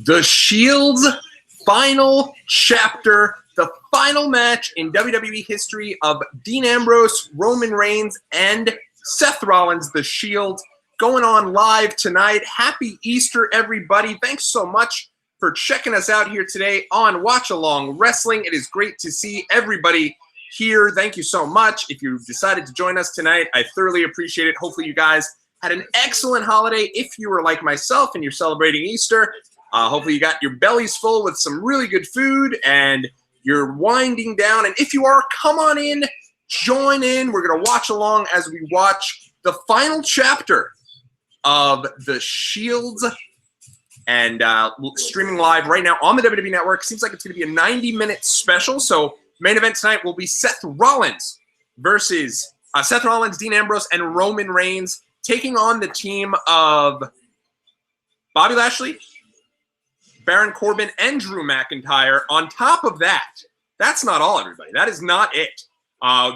The Shield's final chapter, the final match in WWE history of Dean Ambrose, Roman Reigns, and Seth Rollins, The Shield, going on live tonight. Happy Easter, everybody. Thanks so much for checking us out here today on Watch Along Wrestling. It is great to see everybody here. Thank you so much. If you decided to join us tonight, I thoroughly appreciate it. Hopefully you guys had an excellent holiday. If you were like myself and you're celebrating Easter, hopefully you got your bellies full with some really good food and you're winding down. And if you are, come on in, join in. We're going to watch along as we watch the final chapter of The Shields, and streaming live right now on the WWE Network. Seems like it's going to be a 90-minute special. So main event tonight will be Seth Rollins versus Seth Rollins, Dean Ambrose, and Roman Reigns taking on the team of Bobby Lashley, Baron Corbin, and Drew McIntyre. On top of that, that's not all, everybody. That is not it.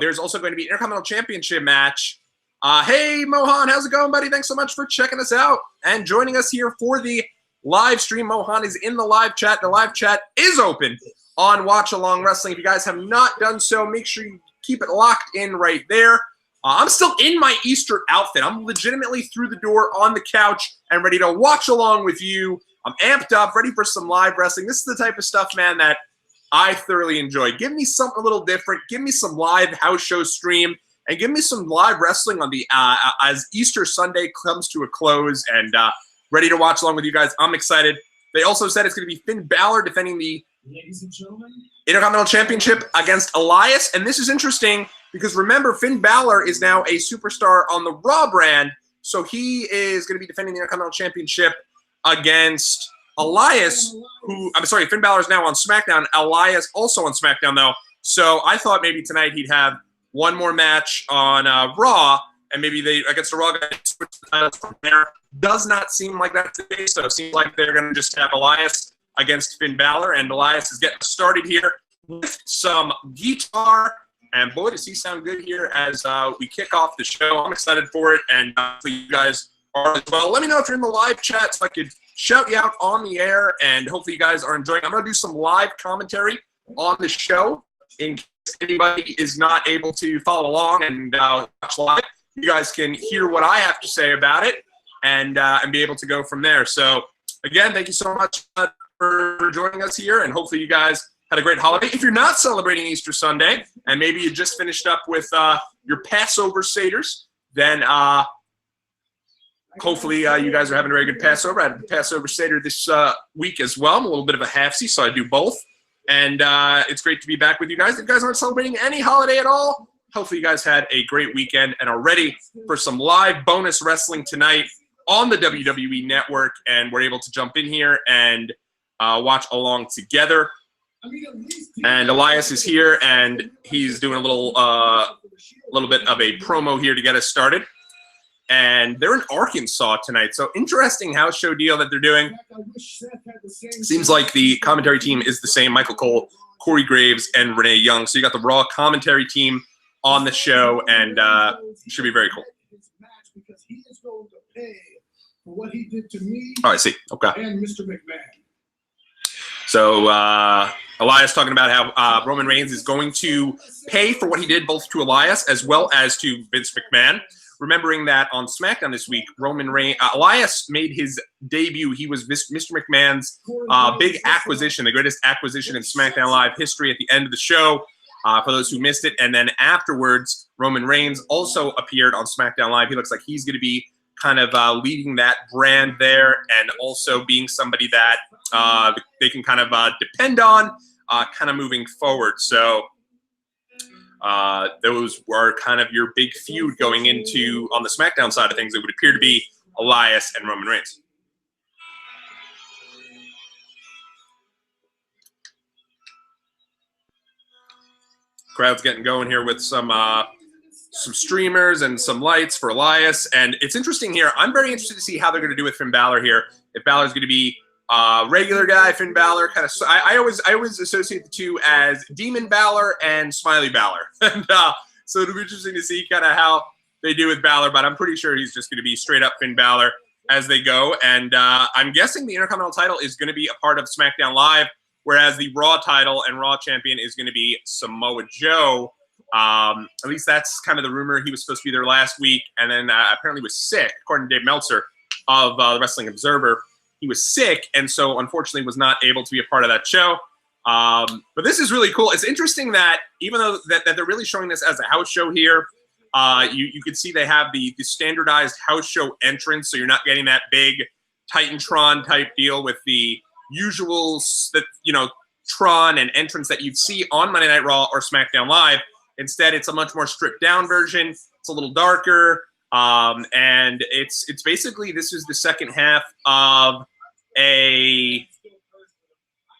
There's also going to be an Intercontinental Championship match. Hey, Mohan, how's it going, buddy? Thanks so much for checking us out and joining us here for the live stream. Mohan is in the live chat. The live chat is open on Watch Along Wrestling. If you guys have not done so, make sure you keep it locked in right there. I'm still in my Easter outfit. I'm legitimately through the door on the couch and ready to watch along with you. I'm amped up, ready for some live wrestling. This is the type of stuff, man, that I thoroughly enjoy. Give me something a little different. Give me some live house show stream, and give me some live wrestling on the as Easter Sunday comes to a close, and ready to watch along with you guys. I'm excited. They also said it's going to be Finn Balor defending the Intercontinental Championship against Elias, and this is interesting because remember, Finn Balor is now a superstar on the Raw brand, so he is going to be defending the Intercontinental Championship against Elias, Finn Balor is now on SmackDown. Elias also on SmackDown, though. So I thought maybe tonight he'd have one more match on Raw, and maybe they against the Raw guys switch the titles from there. Does not seem like that's the case, so it seems like they're going to just have Elias against Finn Balor, and Elias is getting started here with some guitar. And boy, does he sound good here as we kick off the show. I'm excited for it, and hopefully you guys are as well. Let me know if you're in the live chat so I could shout you out on the air, and hopefully you guys are enjoying. I'm going to do some live commentary on the show in case anybody is not able to follow along and watch live. You guys can hear what I have to say about it and be able to go from there. So, again, thank you so much for joining us here, and hopefully you guys had a great holiday. If you're not celebrating Easter Sunday, and maybe you just finished up with your Passover Seders, then hopefully you guys are having a very good Passover. I had a Passover Seder this week as well. I'm a little bit of a halfsy, so I do both. And it's great to be back with you guys. If you guys aren't celebrating any holiday at all, hopefully you guys had a great weekend and are ready for some live bonus wrestling tonight on the WWE Network. And we're able to jump in here and watch along together. And Elias is here, and he's doing a little bit of a promo here to get us started. And they're in Arkansas tonight, so interesting house show deal that they're doing. Seems like the commentary team is the same: Michael Cole, Corey Graves, and Renee Young. So you got the Raw commentary team on the show, and it should be very cool. Oh, I see. Okay. And Mr. McMahon. So Elias talking about how Roman Reigns is going to pay for what he did both to Elias as well as to Vince McMahon. Remembering that on SmackDown this week, Elias made his debut. He was Mr. McMahon's big acquisition, the greatest acquisition in SmackDown Live history at the end of the show, for those who missed it. And then afterwards, Roman Reigns also appeared on SmackDown Live. He looks like he's going to be kind of leading that brand there, and also being somebody that they can kind of depend on kind of moving forward. So those were kind of your big feud going into, on the SmackDown side of things, it would appear to be Elias and Roman Reigns. Crowd's getting going here with some streamers and some lights for Elias. And it's interesting here. I'm very interested to see how they're going to do with Finn Balor here. If Balor's going to be regular guy, Finn Balor, kind of. I always associate the two as Demon Balor and Smiley Balor, and so it'll be interesting to see kind of how they do with Balor. But I'm pretty sure he's just going to be straight up Finn Balor. as they go. And I'm guessing the Intercontinental title is going to be a part of SmackDown Live, whereas the Raw title and Raw champion is going to be Samoa Joe. At least that's kind of the rumor. He was supposed to be there last week, and then apparently was sick, according to Dave Meltzer of the Wrestling Observer. He was sick, and so unfortunately was not able to be a part of that show. But this is really cool. It's interesting that even though that they're really showing this as a house show here, you can see they have the standardized house show entrance, so you're not getting that big Titantron type deal with the usual Tron and entrance that you'd see on Monday Night Raw or SmackDown Live. Instead, it's a much more stripped down version. It's a little darker, and it's basically, this is the second half of a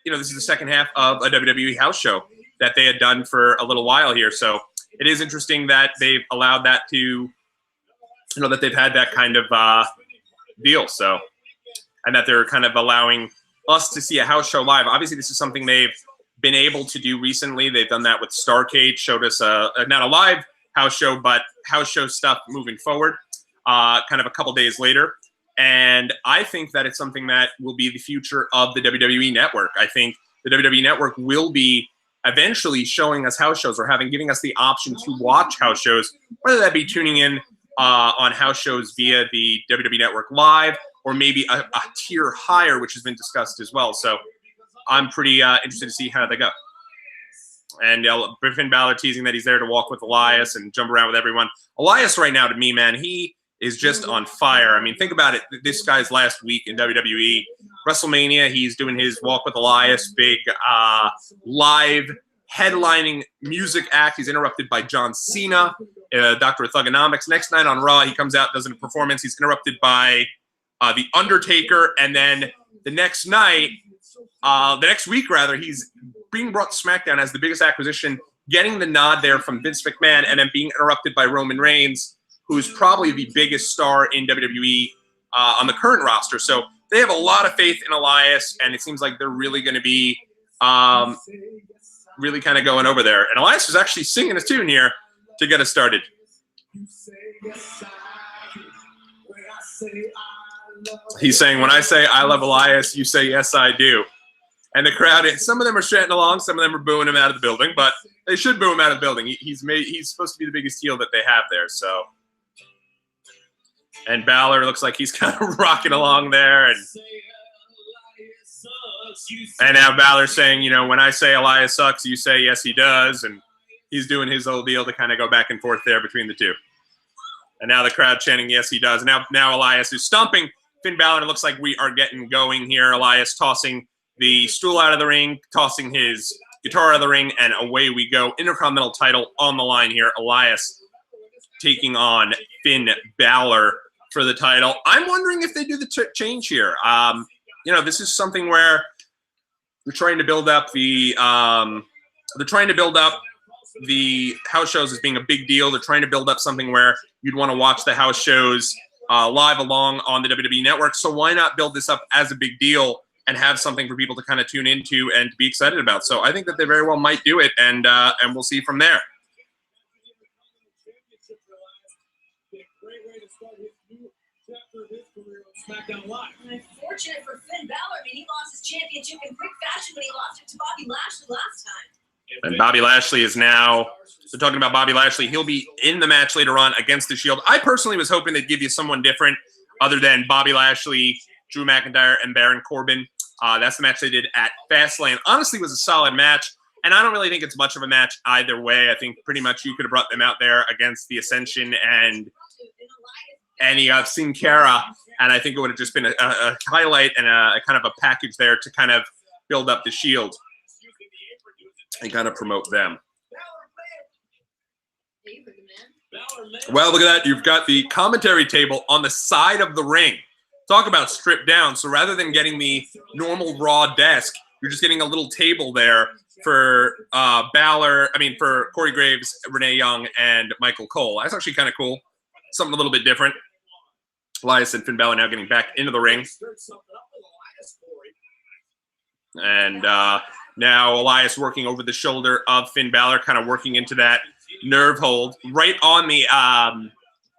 WWE house show that they had done for a little while here. So it is interesting that they've allowed that to, that they've had that kind of deal. So, and that they're kind of allowing us to see a house show live. Obviously, this is something they've been able to do recently. They've done that with Starrcade, showed us not a live house show, but house show stuff moving forward, kind of a couple days later. And I think that it's something that will be the future of the WWE Network. I think the WWE Network will be eventually showing us house shows, or giving us the option to watch house shows, whether that be tuning in on house shows via the WWE Network Live, or maybe a tier higher, which has been discussed as well. So I'm pretty interested to see how they go. And Finn Balor teasing that he's there to walk with Elias and jump around with everyone. Elias right now, to me, man, he is just on fire. I mean, think about it. This guy's last week in WWE. WrestleMania, he's doing his Walk with Elias, big live headlining music act. He's interrupted by John Cena, Dr. Thugonomics. Next night on Raw, he comes out, does a performance. He's interrupted by The Undertaker. And then the next night, the next week, rather, he's being brought to SmackDown as the biggest acquisition, getting the nod there from Vince McMahon, and then being interrupted by Roman Reigns, who's probably the biggest star in WWE on the current roster. So they have a lot of faith in Elias, and it seems like they're really going to be really kind of going over there. And Elias is actually singing a tune here to get us started. He's saying, when I say I love Elias, you say yes, I do. And the crowd, some of them are chanting along, some of them are booing him out of the building, but they should boo him out of the building. He's supposed to be the biggest heel that they have there. So, and Balor looks like he's kind of rocking along there, and now Balor's saying, when I say Elias sucks, you say yes, he does, and he's doing his little deal to kind of go back and forth there between the two. And now the crowd chanting yes, he does. Now Elias is stomping Finn Balor. It looks like we are getting going here. Elias tossing the stool out of the ring, tossing his guitar out of the ring, and away we go. Intercontinental title on the line here. Elias taking on Finn Balor for the title. I'm wondering if they do the change here. This is something where they're trying to build up the house shows as being a big deal. They're trying to build up something where you'd want to watch the house shows live along on the WWE Network. So why not build this up as a big deal and have something for people to kind of tune into and to be excited about? So I think that they very well might do it, and we'll see from there. Unfortunate for Finn Balor. He lost his championship in quick fashion when he lost it to Bobby Lashley last time. And Bobby Lashley is now, so talking about Bobby Lashley, he'll be in the match later on against The Shield. I personally was hoping they'd give you someone different other than Bobby Lashley, Drew McIntyre, and Baron Corbin. That's the match they did at Fastlane. Honestly, it was a solid match, and I don't really think it's much of a match either way. I think pretty much you could have brought them out there against the Ascension and Sin Cara, and I think it would have just been a highlight and a kind of a package there to kind of build up the Shield and kind of promote them. Well, look at that. You've got the commentary table on the side of the ring. Talk about stripped down. So rather than getting the normal Raw desk, you're just getting a little table there for for Corey Graves, Renee Young, and Michael Cole. That's actually kind of cool. Something a little bit different. Elias and Finn Balor now getting back into the ring. And now Elias working over the shoulder of Finn Balor, kind of working into that nerve hold right on the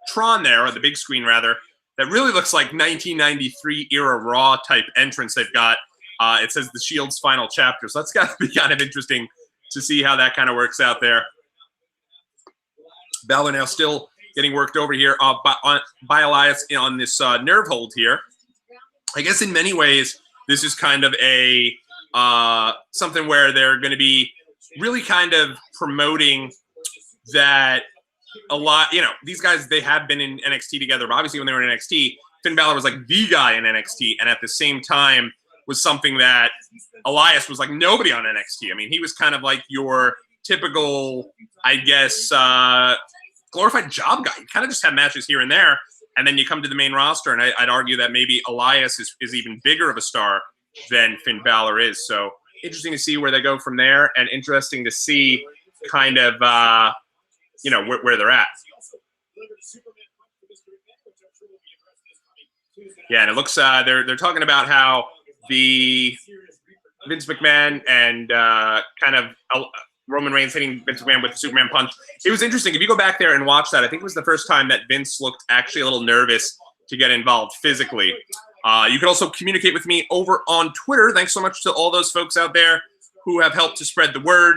Tron there, or the big screen rather, that really looks like 1993 era Raw type entrance they've got. It says the Shield's final chapter. So that's got to be kind of interesting to see how that kind of works out there. Balor now still getting worked over here by Elias on this nerve hold here. I guess in many ways, this is kind of a something where they're going to be really kind of promoting that a lot. You know, these guys, they have been in NXT together, but obviously when they were in NXT, Finn Balor was like the guy in NXT, and at the same time was something that Elias was like nobody on NXT. I mean, he was kind of like your typical, I guess, glorified job guy. You kind of just had matches here and there, and then you come to the main roster, and I'd argue that maybe Elias is even bigger of a star than Finn Balor is. So interesting to see where they go from there, and interesting to see kind of, you know, where they're at. Yeah, and it looks they're talking about how the Vince McMahon and kind of Roman Reigns hitting Vince McMahon with the Superman punch. It was interesting. If you go back there and watch that, I think it was the first time that Vince looked actually a little nervous to get involved physically. You can also communicate with me over on Twitter. Thanks so much to all those folks out there who have helped to spread the word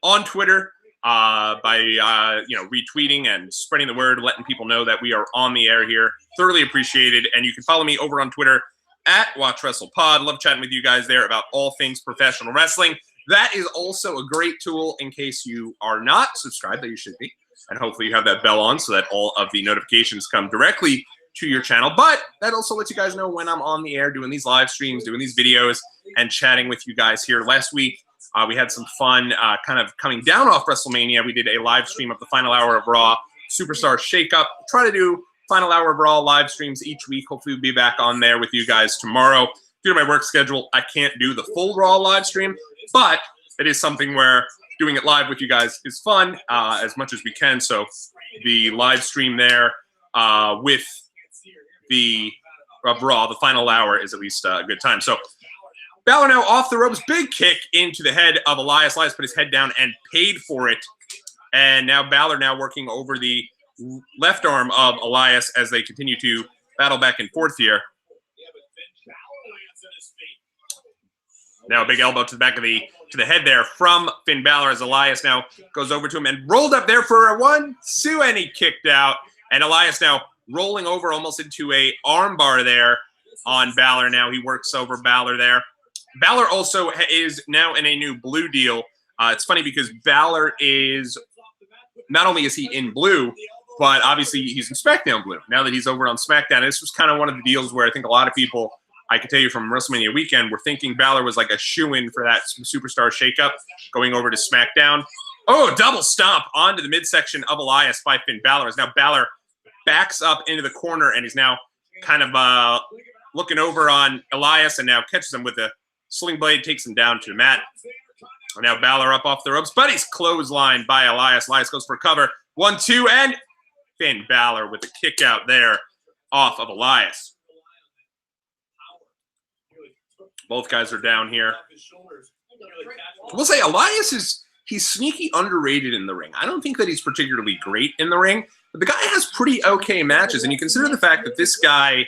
on Twitter by you know, retweeting and spreading the word, letting people know that we are on the air here. Thoroughly appreciated. And you can follow me over on Twitter at WatchWrestlePod. Love chatting with you guys there about all things professional wrestling. That is also a great tool in case you are not subscribed, that you should be. And hopefully you have that bell on so that all of the notifications come directly to your channel. But that also lets you guys know when I'm on the air doing these live streams, doing these videos, and chatting with you guys here. Last week, we had some fun kind of coming down off WrestleMania. We did a live stream of the final hour of Raw Superstar Shakeup. Try to do final hour of Raw live streams each week. Hopefully we'll be back on there with you guys tomorrow. Due to my work schedule, I can't do the full Raw live stream, but it is something where doing it live with you guys is fun as much as we can. So the live stream there with the Raw, the final hour, is at least a good time. So Balor now off the ropes, big kick into the head of Elias. Elias put his head down and paid for it. And now Balor now working over the left arm of Elias as they continue to battle back and forth here. Now a big elbow to the back of the head there from Finn Balor as Elias now goes over to him and rolled up there for a 1-2, and he kicked out. And Elias now rolling over almost into a armbar there on Balor. Now he works over Balor there. Balor also is now in a new blue deal. It's funny because Balor is, not only is he in blue, but obviously he's in SmackDown blue. Now that he's over on SmackDown, this was kind of one of the deals where I think a lot of people, I can tell you from WrestleMania weekend, were thinking Balor was like a shoo-in for that Superstar Shakeup going over to SmackDown. Oh, double stomp onto the midsection of Elias by Finn Balor. As now Balor backs up into the corner and he's now kind of looking over on Elias and now catches him with a sling blade, takes him down to the mat. And now Balor up off the ropes, but he's clotheslined by Elias. Elias goes for a cover. 1-2, and Finn Balor with a kick out there off of Elias. Both guys are down here. We'll say Elias he's sneaky underrated in the ring. I don't think that he's particularly great in the ring, but the guy has pretty okay matches. And you consider the fact that this guy,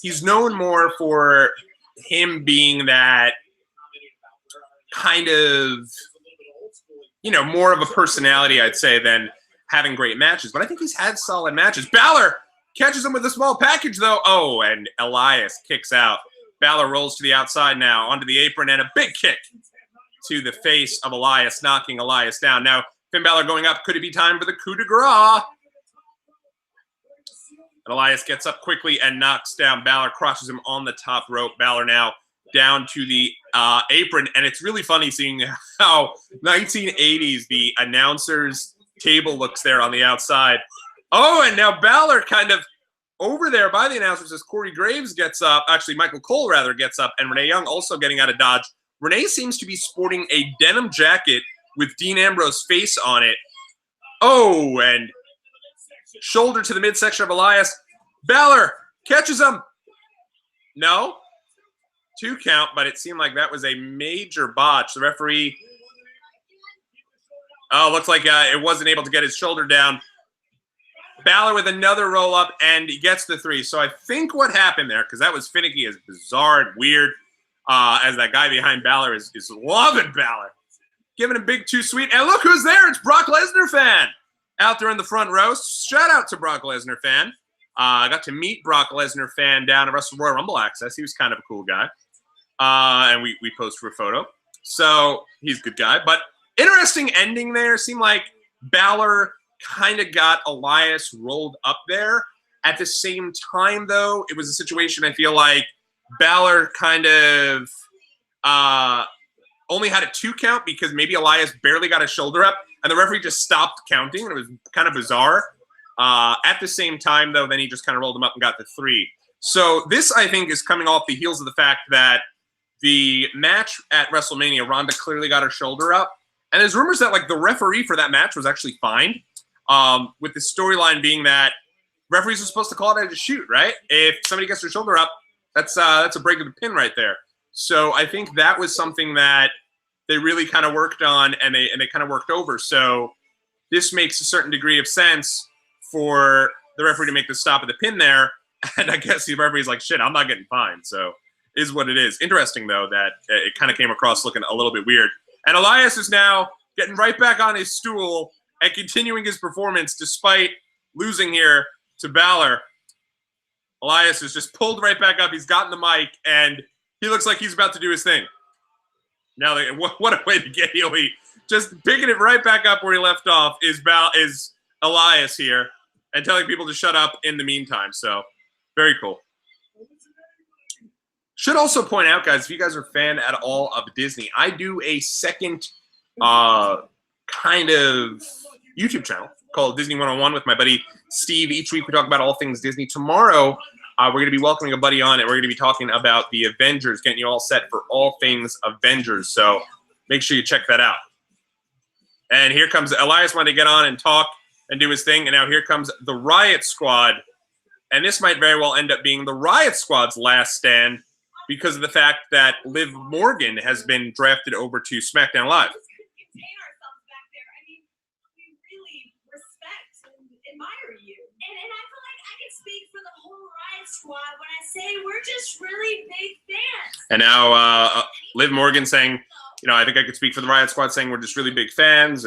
he's known more for him being that kind of, you know, more of a personality, I'd say, than having great matches. But I think he's had solid matches. Balor catches him with a small package, though. Oh, and Elias kicks out. Balor rolls to the outside now, onto the apron, and a big kick to the face of Elias, knocking Elias down. Now, Finn Balor going up. Could it be time for the coup de grace? And Elias gets up quickly and knocks down Balor, crosses him on the top rope. Balor now down to the apron. And it's really funny seeing how 1980s the announcers table looks there on the outside. Oh, and now Balor kind of over there by the announcers as Corey Graves gets up. Actually, Michael Cole, rather, gets up. And Renee Young also getting out of dodge. Renee seems to be sporting a denim jacket with Dean Ambrose's face on it. Oh, and shoulder to the midsection of Elias. Balor catches him. No. 2 count, but it seemed like that was a major botch. The referee, looks like it wasn't able to get his shoulder down. Balor with another roll-up, and he gets the 3. So I think what happened there, because that was finicky, is bizarre and weird, as that guy behind Balor is loving Balor. Giving him big 2 sweet. And look who's there. It's Brock Lesnar fan out there in the front row. Shout out to Brock Lesnar fan. I got to meet Brock Lesnar fan down at Wrestle Royal Rumble Access. He was kind of a cool guy. And we posed for a photo. So he's a good guy. But interesting ending there. Seemed like Balor kind of got Elias rolled up there. At the same time, though, it was a situation I feel like Balor kind of only had a 2 count because maybe Elias barely got his shoulder up, and the referee just stopped counting, and it was kind of bizarre. At the same time, though, then he just kind of rolled him up and got the 3. So this, I think, is coming off the heels of the fact that the match at WrestleMania, Ronda clearly got her shoulder up, and there's rumors that like the referee for that match was actually fined, with the storyline being that referees are supposed to call it as a shoot, right? If somebody gets their shoulder up, that's a break of the pin right there. So I think that was something that they really kind of worked on, and they kind of worked over. So this makes a certain degree of sense for the referee to make the stop at the pin there. And I guess the referee's like, shit, I'm not getting fined. So is what it is. Interesting, though, that it kind of came across looking a little bit weird. And Elias is now getting right back on his stool and continuing his performance despite losing here to Balor. Elias is just pulled right back up. He's gotten the mic, and he looks like he's about to do his thing. Now, what a way to get heel heat. Just picking it right back up where he left off is Elias here, and telling people to shut up in the meantime. So, very cool. Should also point out, guys, if you guys are a fan at all of Disney, I do a second kind of YouTube channel called Disney 101 with my buddy Steve. Each week we talk about all things Disney. Tomorrow, we're going to be welcoming a buddy on, and we're going to be talking about the Avengers, getting you all set for all things Avengers. So make sure you check that out. And here comes Elias, wanted to get on and talk and do his thing. And now here comes the Riot Squad. And this might very well end up being the Riot Squad's last stand because of the fact that Liv Morgan has been drafted over to SmackDown Live. Speak for the whole Riot Squad when I say we're just really big fans. And now Liv Morgan saying, you know, I think I could speak for the Riot Squad, saying we're just really big fans.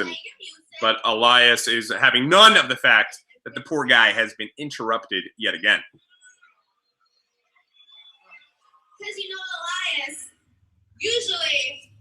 But Elias is having none of the fact that the poor guy has been interrupted yet again. Because you know, Elias, usually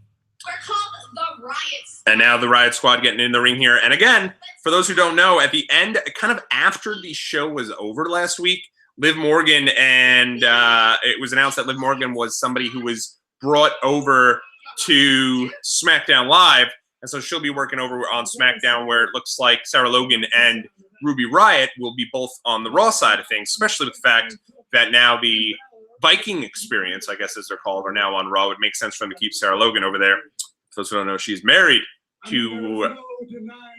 we're called the Riot Squad. And now the Riot Squad getting in the ring here. And again, for those who don't know, at the end, kind of after the show was over last week, Liv Morgan, and it was announced that Liv Morgan was somebody who was brought over to SmackDown Live. And so she'll be working over on SmackDown, where it looks like Sarah Logan and Ruby Riott will be both on the Raw side of things, especially with the fact that now the Viking Experience, I guess as they're called, are now on Raw. It makes sense for them to keep Sarah Logan over there. For those who don't know, she's married to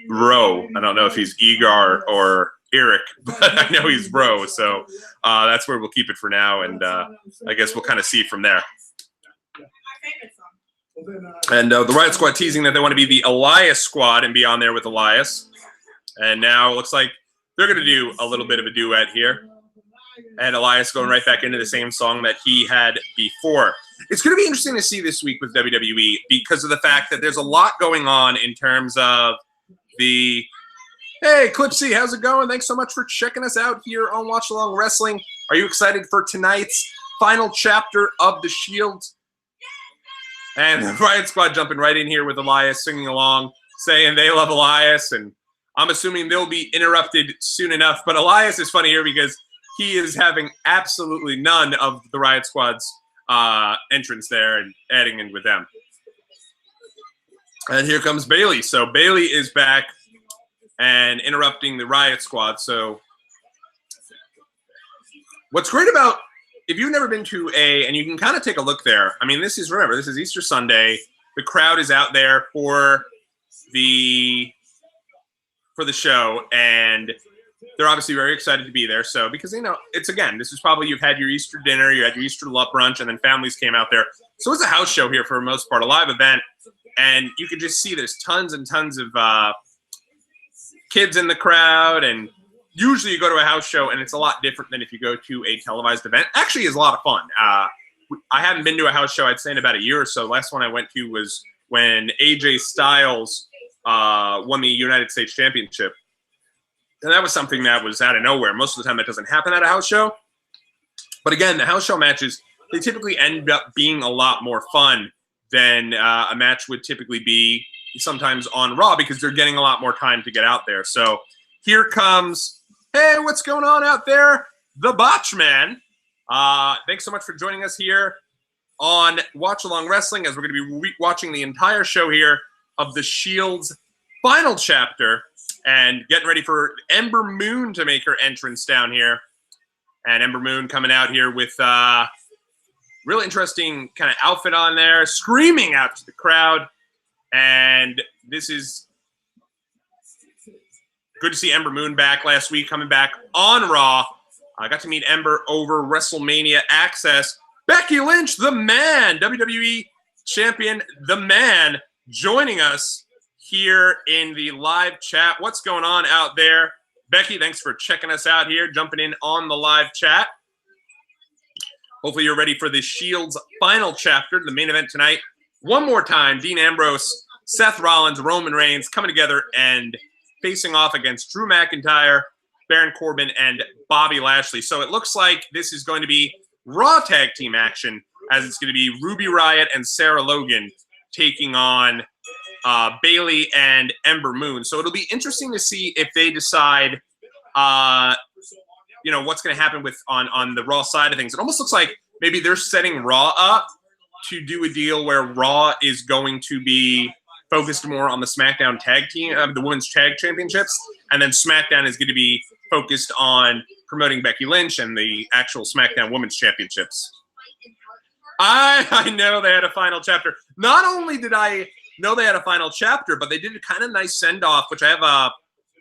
Bro. I don't know if he's Egar or Eric, but I know he's Bro. So that's where we'll keep it for now. And I guess we'll kind of see from there. And the Riot Squad teasing that they want to be the Elias Squad and be on there with Elias. And now it looks like they're going to do a little bit of a duet here. And Elias going right back into the same song that he had before. It's going to be interesting to see this week with WWE because of the fact that there's a lot going on in terms of the, hey, Clipsy, how's it going? Thanks so much for checking us out here on Watch Along Wrestling. Are you excited for tonight's final chapter of The Shield? And the Riot Squad jumping right in here with Elias, singing along, saying they love Elias. And I'm assuming they'll be interrupted soon enough. But Elias is funny here because he is having absolutely none of the Riot Squad's entrance there and adding in with them. And here comes Bayley. So Bayley is back and interrupting the Riot Squad. So what's great about, if you've never been to and you can kind of take a look there. I mean, this is Easter Sunday. The crowd is out there for the show, and they're obviously very excited to be there. So, because, you know, it's, again, this is probably, you've had your Easter dinner, you had your Easter brunch, and then families came out there. So it's a house show here for the most part, a live event. And you can just see there's tons and tons of kids in the crowd and usually you go to a house show and it's a lot different than if you go to a televised event. Actually, it's a lot of fun. I haven't been to a house show, I'd say, in about a year or so. Last one I went to was when AJ Styles won the United States Championship. And that was something that was out of nowhere. Most of the time it doesn't happen at a house show. But again, the house show matches, they typically end up being a lot more fun than a match would typically be sometimes on Raw, because they're getting a lot more time to get out there. So here comes, hey, what's going on out there? The Botch Man. Thanks so much for joining us here on Watch Along Wrestling, as we're going to be watching the entire show here of the Shield's final chapter and getting ready for Ember Moon to make her entrance down here. And Ember Moon coming out here with real interesting kind of outfit on there, screaming out to the crowd. And this is good to see Ember Moon back last week, coming back on Raw. I got to meet Ember over WrestleMania Access. Becky Lynch, the man, WWE champion, the man, joining us here in the live chat. What's going on out there? Becky, thanks for checking us out here, jumping in on the live chat. Hopefully you're ready for the Shield's final chapter, the main event tonight. One more time, Dean Ambrose, Seth Rollins, Roman Reigns coming together and facing off against Drew McIntyre, Baron Corbin, and Bobby Lashley. So it looks like this is going to be Raw tag team action, as it's going to be Ruby Riott and Sarah Logan taking on Bayley and Ember Moon. So it'll be interesting to see if they decide, you know, what's going to happen with on the Raw side of things. It almost looks like maybe they're setting Raw up to do a deal where Raw is going to be focused more on the SmackDown tag team, the Women's Tag Championships, and then SmackDown is going to be focused on promoting Becky Lynch and the actual SmackDown Women's Championships. I know they had a final chapter. Not only did I know they had a final chapter, but they did a kind of nice send-off, which I have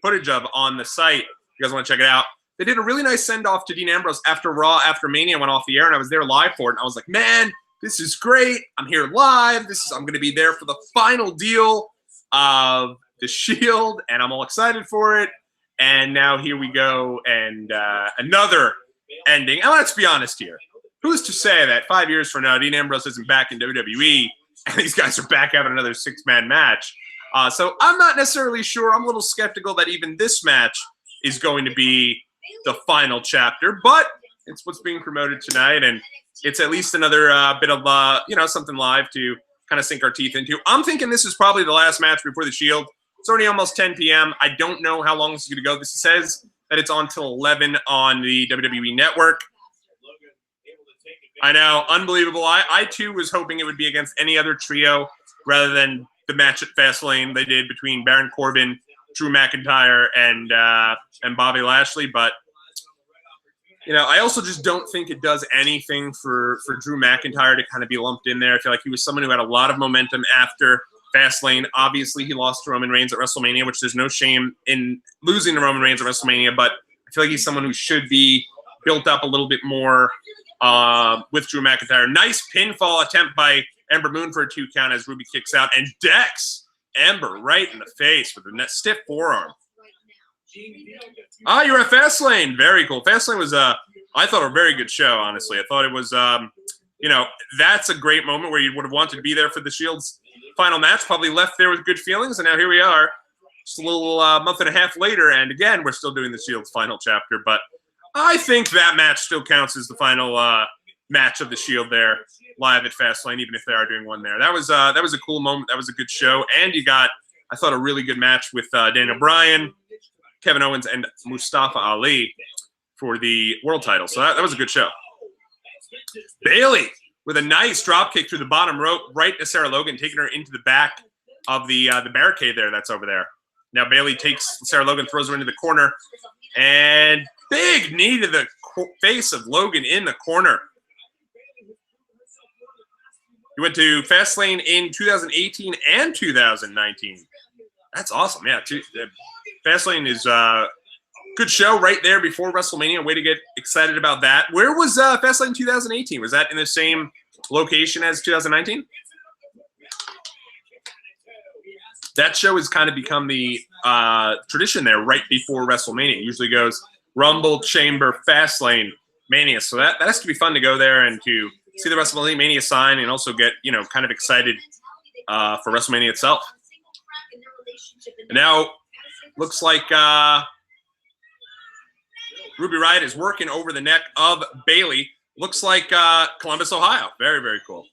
footage of on the site. You guys want to check it out? They did a really nice send-off to Dean Ambrose after Raw, after Mania went off the air, and I was there live for it, and I was like, man, this is great. I'm here live. I'm going to be there for the final deal of the Shield, and I'm all excited for it. And now here we go, and another ending. And let's be honest here. Who's to say that 5 years from now, Dean Ambrose isn't back in WWE, and these guys are back having another six-man match? So I'm not necessarily sure. I'm a little skeptical that even this match is going to be the final chapter, but it's what's being promoted tonight, and it's at least another bit of, something live to kind of sink our teeth into. I'm thinking this is probably the last match before the Shield. It's already almost 10 p.m. I don't know how long this is going to go. This says that it's on till 11 on the WWE Network. I know, unbelievable. I too was hoping it would be against any other trio rather than the match at Fastlane they did between Baron Corbin, Drew McIntyre, and Bobby Lashley. But I also just don't think it does anything for Drew McIntyre to kind of be lumped in there. I feel like he was someone who had a lot of momentum after Fastlane. Obviously, he lost to Roman Reigns at WrestleMania, which there's no shame in losing to Roman Reigns at WrestleMania, but I feel like he's someone who should be built up a little bit more with Drew McIntyre. Nice pinfall attempt by Ember Moon for a 2 count as Ruby kicks out and decks Ember right in the face with a stiff forearm. You're at Fastlane. Very cool. Fastlane was, I thought, a very good show, honestly. I thought it was, that's a great moment where you would have wanted to be there for the Shield's final match. Probably left there with good feelings, and now here we are, just a little month and a half later, and again, we're still doing the Shield's final chapter. But I think that match still counts as the final match of the Shield there, live at Fastlane, even if they are doing one there. That was a cool moment. That was a good show, and you got, I thought, a really good match with Daniel Bryan, Kevin Owens, and Mustafa Ali for the world title. So that was a good show. Bayley with a nice drop kick through the bottom rope right to Sarah Logan, taking her into the back of the barricade there that's over there. Now Bayley takes Sarah Logan, throws her into the corner, and big knee to the face of Logan in the corner. He went to Fastlane in 2018 and 2019. That's awesome. Yeah, Fastlane is a good show right there before WrestleMania. Way to get excited about that. Where was Fastlane 2018? Was that in the same location as 2019? That show has kind of become the tradition there right before WrestleMania. It usually goes Rumble, Chamber, Fastlane, Mania. So that has to be fun to go there and to see the WrestleMania sign and also get, kind of excited for WrestleMania itself. And now, looks like Ruby Riott is working over the neck of Bayley. Looks like Columbus, Ohio. Very, very cool.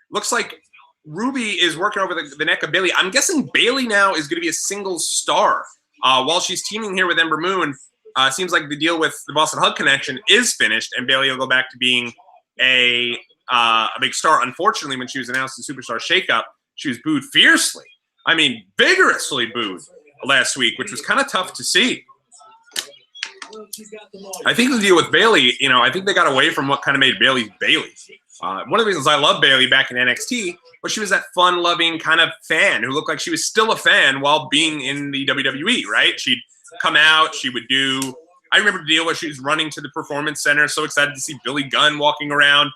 Looks like Ruby is working over the neck of Bayley. I'm guessing Bayley now is going to be a single star. While she's teaming here with Ember Moon, seems like the deal with the Boston Hug connection is finished, and Bayley will go back to being a big star. Unfortunately, when she was announced in Superstar Shakeup, she was booed fiercely. I mean, vigorously booed last week, which was kind of tough to see. I think the deal with Bayley, I think they got away from what kind of made Bayley Bayley. One of the reasons I love Bayley back in NXT was she was that fun-loving kind of fan who looked like she was still a fan while being in the WWE, right? She'd come out, she would do – I remember the deal where she was running to the Performance Center, so excited to see Billy Gunn walking around.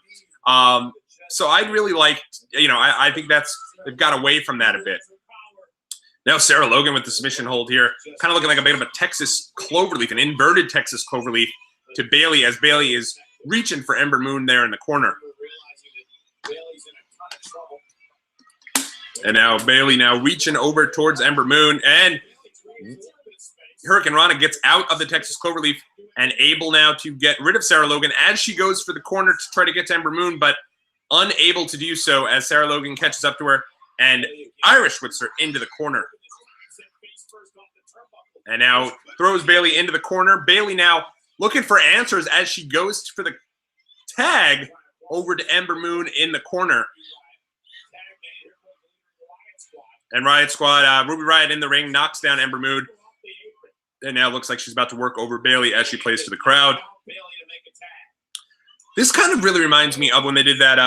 So I really liked – I think they've got away from that a bit. Now Sarah Logan with the submission hold here, kind of looking like a bit of a Texas cloverleaf, an inverted Texas cloverleaf to Bayley as Bayley is reaching for Ember Moon there in the corner. And now Bayley now reaching over towards Ember Moon, and Hurricane Rana gets out of the Texas cloverleaf and able now to get rid of Sarah Logan as she goes for the corner to try to get to Ember Moon, but unable to do so as Sarah Logan catches up to her and Irish whips her into the corner. And now throws Bayley into the corner. Bayley now looking for answers as she goes for the tag over to Ember Moon in the corner. And Riott Squad, Ruby Riott in the ring, knocks down Ember Moon. And now looks like she's about to work over Bayley as she plays to the crowd. This kind of really reminds me of when they did that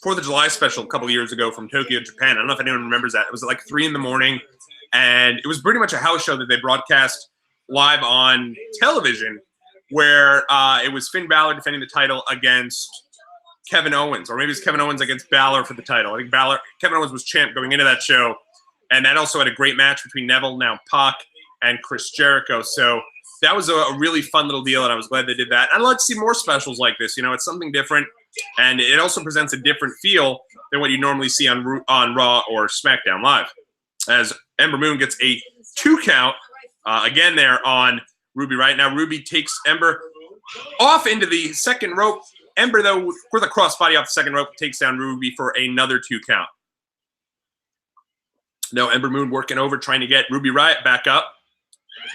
4th of July special a couple of years ago from Tokyo, Japan. I don't know if anyone remembers that. It was like 3 in the morning. And it was pretty much a house show that they broadcast live on television where it was Finn Balor defending the title against Kevin Owens. Or maybe it was Kevin Owens against Balor for the title. I think Kevin Owens was champ going into that show. And that also had a great match between Neville, now Pac, and Chris Jericho. So that was a really fun little deal, and I was glad they did that. I'd like to see more specials like this. It's something different, and it also presents a different feel than what you normally see on Raw or SmackDown Live. As Ember Moon gets a 2 count, again there on Ruby Riott. Now Ruby takes Ember off into the second rope. Ember, though, with a crossbody off the second rope, takes down Ruby for another 2 count. Now Ember Moon working over, trying to get Ruby Riott back up.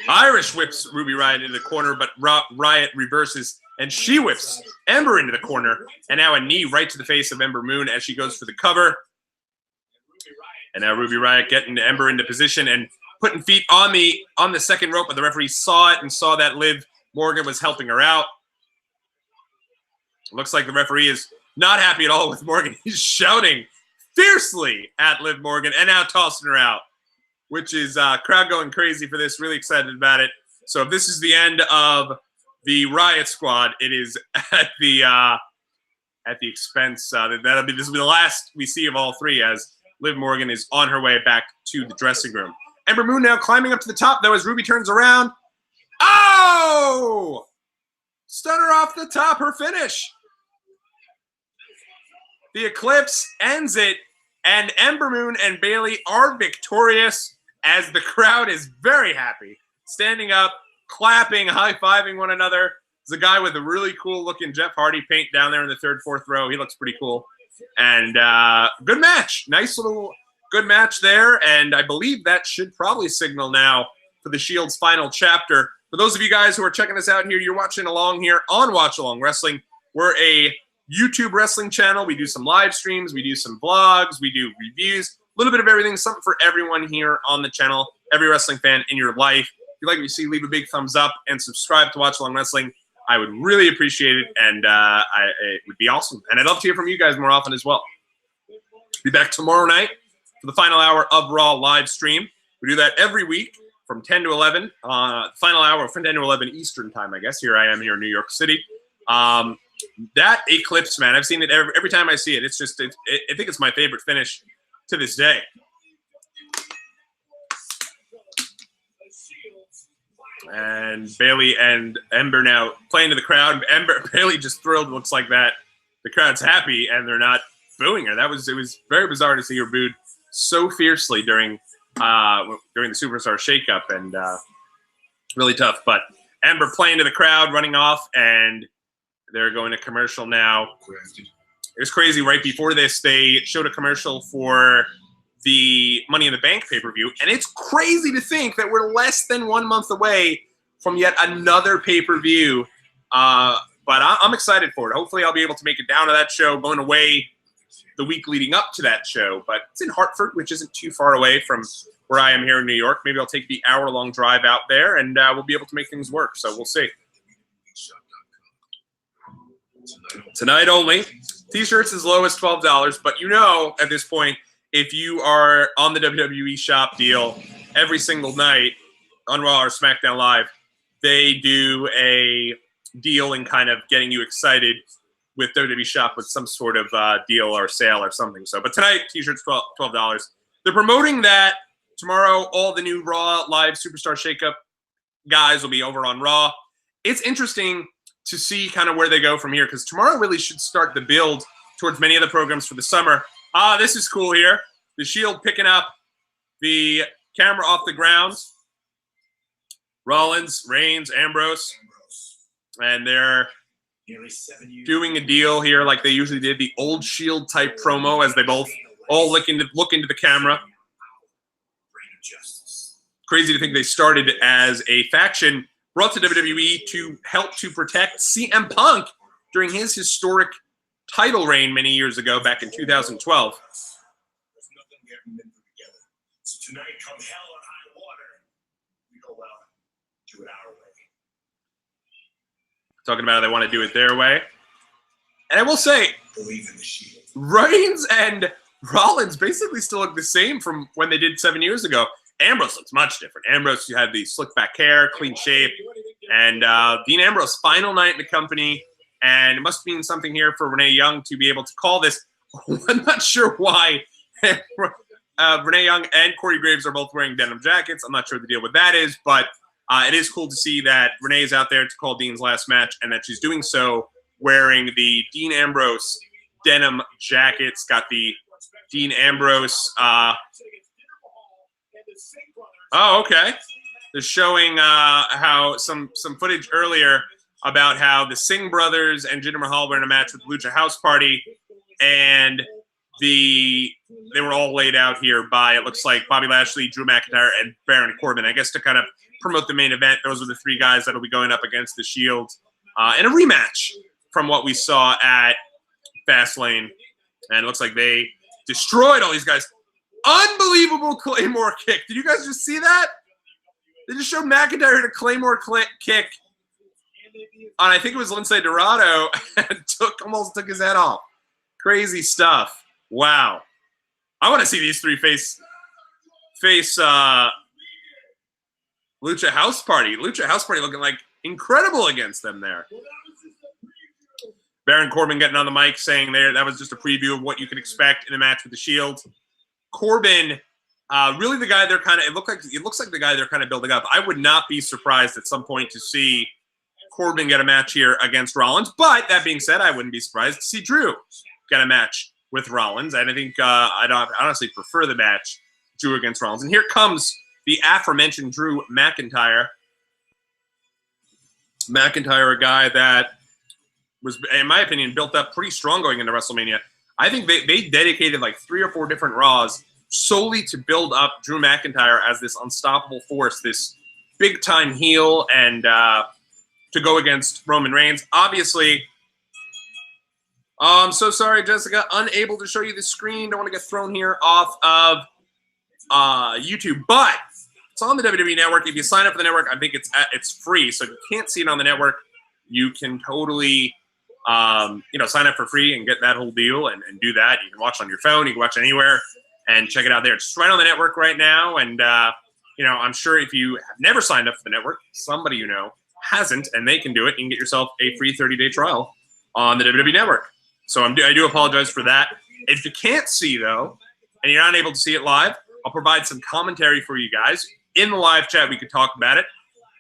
Irish whips Ruby Riott into the corner, but Riott reverses, and she whips Ember into the corner. And now a knee right to the face of Ember Moon as she goes for the cover. And now Ruby Riott getting Ember into position and putting feet on the second rope, but the referee saw it and saw that Liv Morgan was helping her out. Looks like the referee is not happy at all with Morgan. He's shouting fiercely at Liv Morgan and now tossing her out, which is crowd going crazy for this. Really excited about it. So if this is the end of the Riott Squad, it is at the expense. This will be the last we see of all 3 as Liv Morgan is on her way back to the dressing room. Ember Moon now climbing up to the top, though, as Ruby turns around. Oh! Stunner off the top, her finish. The Eclipse ends it, and Ember Moon and Bayley are victorious as the crowd is very happy. Standing up, clapping, high-fiving one another. There's a guy with a really cool-looking Jeff Hardy paint down there in the 3rd, 4th row. He looks pretty cool. And good match. Nice little good match there. And I believe that should probably signal now for the Shield's final chapter. For those of you guys who are checking us out here, you're watching along here on Watch Along Wrestling. We're a YouTube wrestling channel. We do some live streams. We do some vlogs. We do reviews. A little bit of everything. Something for everyone here on the channel. Every wrestling fan in your life. If you like what you see, leave a big thumbs up and subscribe to Watch Along Wrestling. I would really appreciate it, and it would be awesome. And I'd love to hear from you guys more often as well. Be back tomorrow night for the final hour of Raw live stream. We do that every week from 10 to 11. Final hour from 10 to 11 Eastern time, I guess. Here I am here in New York City. That Eclipse, man, I've seen it every time I see it. It's just, I think it's my favorite finish to this day. And Bailey and Ember now playing to the crowd. Bailey just thrilled. Looks like that the crowd's happy and they're not booing her. It was very bizarre to see her booed so fiercely during the Superstar shakeup, and really tough. But Ember playing to the crowd, running off, and they're going to commercial now. It was crazy. Right before this, they showed a commercial for the Money in the Bank pay-per-view, and it's crazy to think that we're less than 1 month away from yet another pay-per-view. But I'm excited for it. Hopefully I'll be able to make it down to that show, going away the week leading up to that show. But it's in Hartford, which isn't too far away from where I am here in New York. Maybe I'll take the hour-long drive out there, and we'll be able to make things work. So we'll see. Tonight only. T-shirts as low as $12, but you know at this point, if you are on the WWE shop deal every single night on Raw or SmackDown Live, they do a deal in kind of getting you excited with WWE shop with some sort of deal or sale or something. So, but tonight, T-shirts $12. They're promoting that tomorrow. All the new Raw Live Superstar Shakeup guys will be over on Raw. It's interesting to see kind of where they go from here, because tomorrow really should start the build towards many of the programs for the summer. This is cool here. The Shield picking up the camera off the ground. Rollins, Reigns, Ambrose. And they're doing a deal here like they usually did, the old Shield type promo, as they both all look into the camera. Crazy to think they started as a faction brought to WWE to help to protect CM Punk during his historic title reign many years ago, back in 2012. So tonight, come hell or high water, we go well, do it our way. Talking about how they want to do it their way. And I will say, believe in the Shield. Reigns and Rollins basically still look the same from when they did 7 years ago. Ambrose looks much different. Ambrose had the slick back hair, clean shape, and Dean Ambrose, final night in the company, and it must mean something here for Renee Young to be able to call this. I'm not sure why Renee Young and Corey Graves are both wearing denim jackets. I'm not sure the deal with that is, but it is cool to see that Renee is out there to call Dean's last match, and that she's doing so wearing the Dean Ambrose denim jacket. It's got the Dean Ambrose. Oh, okay. They're showing how some footage earlier about how the Singh brothers and Jinder Mahal were in a match with Lucha House Party, and they were all laid out here by, it looks like, Bobby Lashley, Drew McIntyre, and Baron Corbin. I guess to kind of promote the main event, those are the three guys that will be going up against the Shield in a rematch from what we saw at Fastlane. And it looks like they destroyed all these guys. Unbelievable Claymore kick. Did you guys just see that? They just showed McIntyre hit a Claymore kick on, I think it was Lince Dorado, and almost took his head off. Crazy stuff. Wow. I want to see these three face Lucha House Party. Lucha House Party looking like incredible against them there. Baron Corbin getting on the mic saying there that was just a preview of what you can expect in a match with the Shield. Corbin, really the guy they're kind of, it looks like the guy they're kind of building up. I would not be surprised at some point to see Corbin get a match here against Rollins. But that being said, I wouldn't be surprised to see Drew get a match with Rollins. And I think I'd honestly prefer the match Drew against Rollins. And here comes the aforementioned Drew McIntyre. McIntyre, a guy that was, in my opinion, built up pretty strong going into WrestleMania. I think they dedicated like 3 or 4 different Raws solely to build up Drew McIntyre as this unstoppable force, this big-time heel, and to go against Roman Reigns. Obviously, I'm so sorry, Jessica, unable to show you the screen. Don't want to get thrown here off of YouTube, but it's on the WWE Network. If you sign up for the network, I think it's free, so if you can't see it on the network, you can totally sign up for free and get that whole deal and do that. You can watch on your phone, you can watch anywhere, and check it out there. It's right on the network right now, and I'm sure if you have never signed up for the network, somebody you know hasn't, and they can do it. You can get yourself a free 30-day trial on the WWE Network. So I do apologize for that. If you can't see, though, and you're not able to see it live, I'll provide some commentary for you guys. In the live chat, we could talk about it.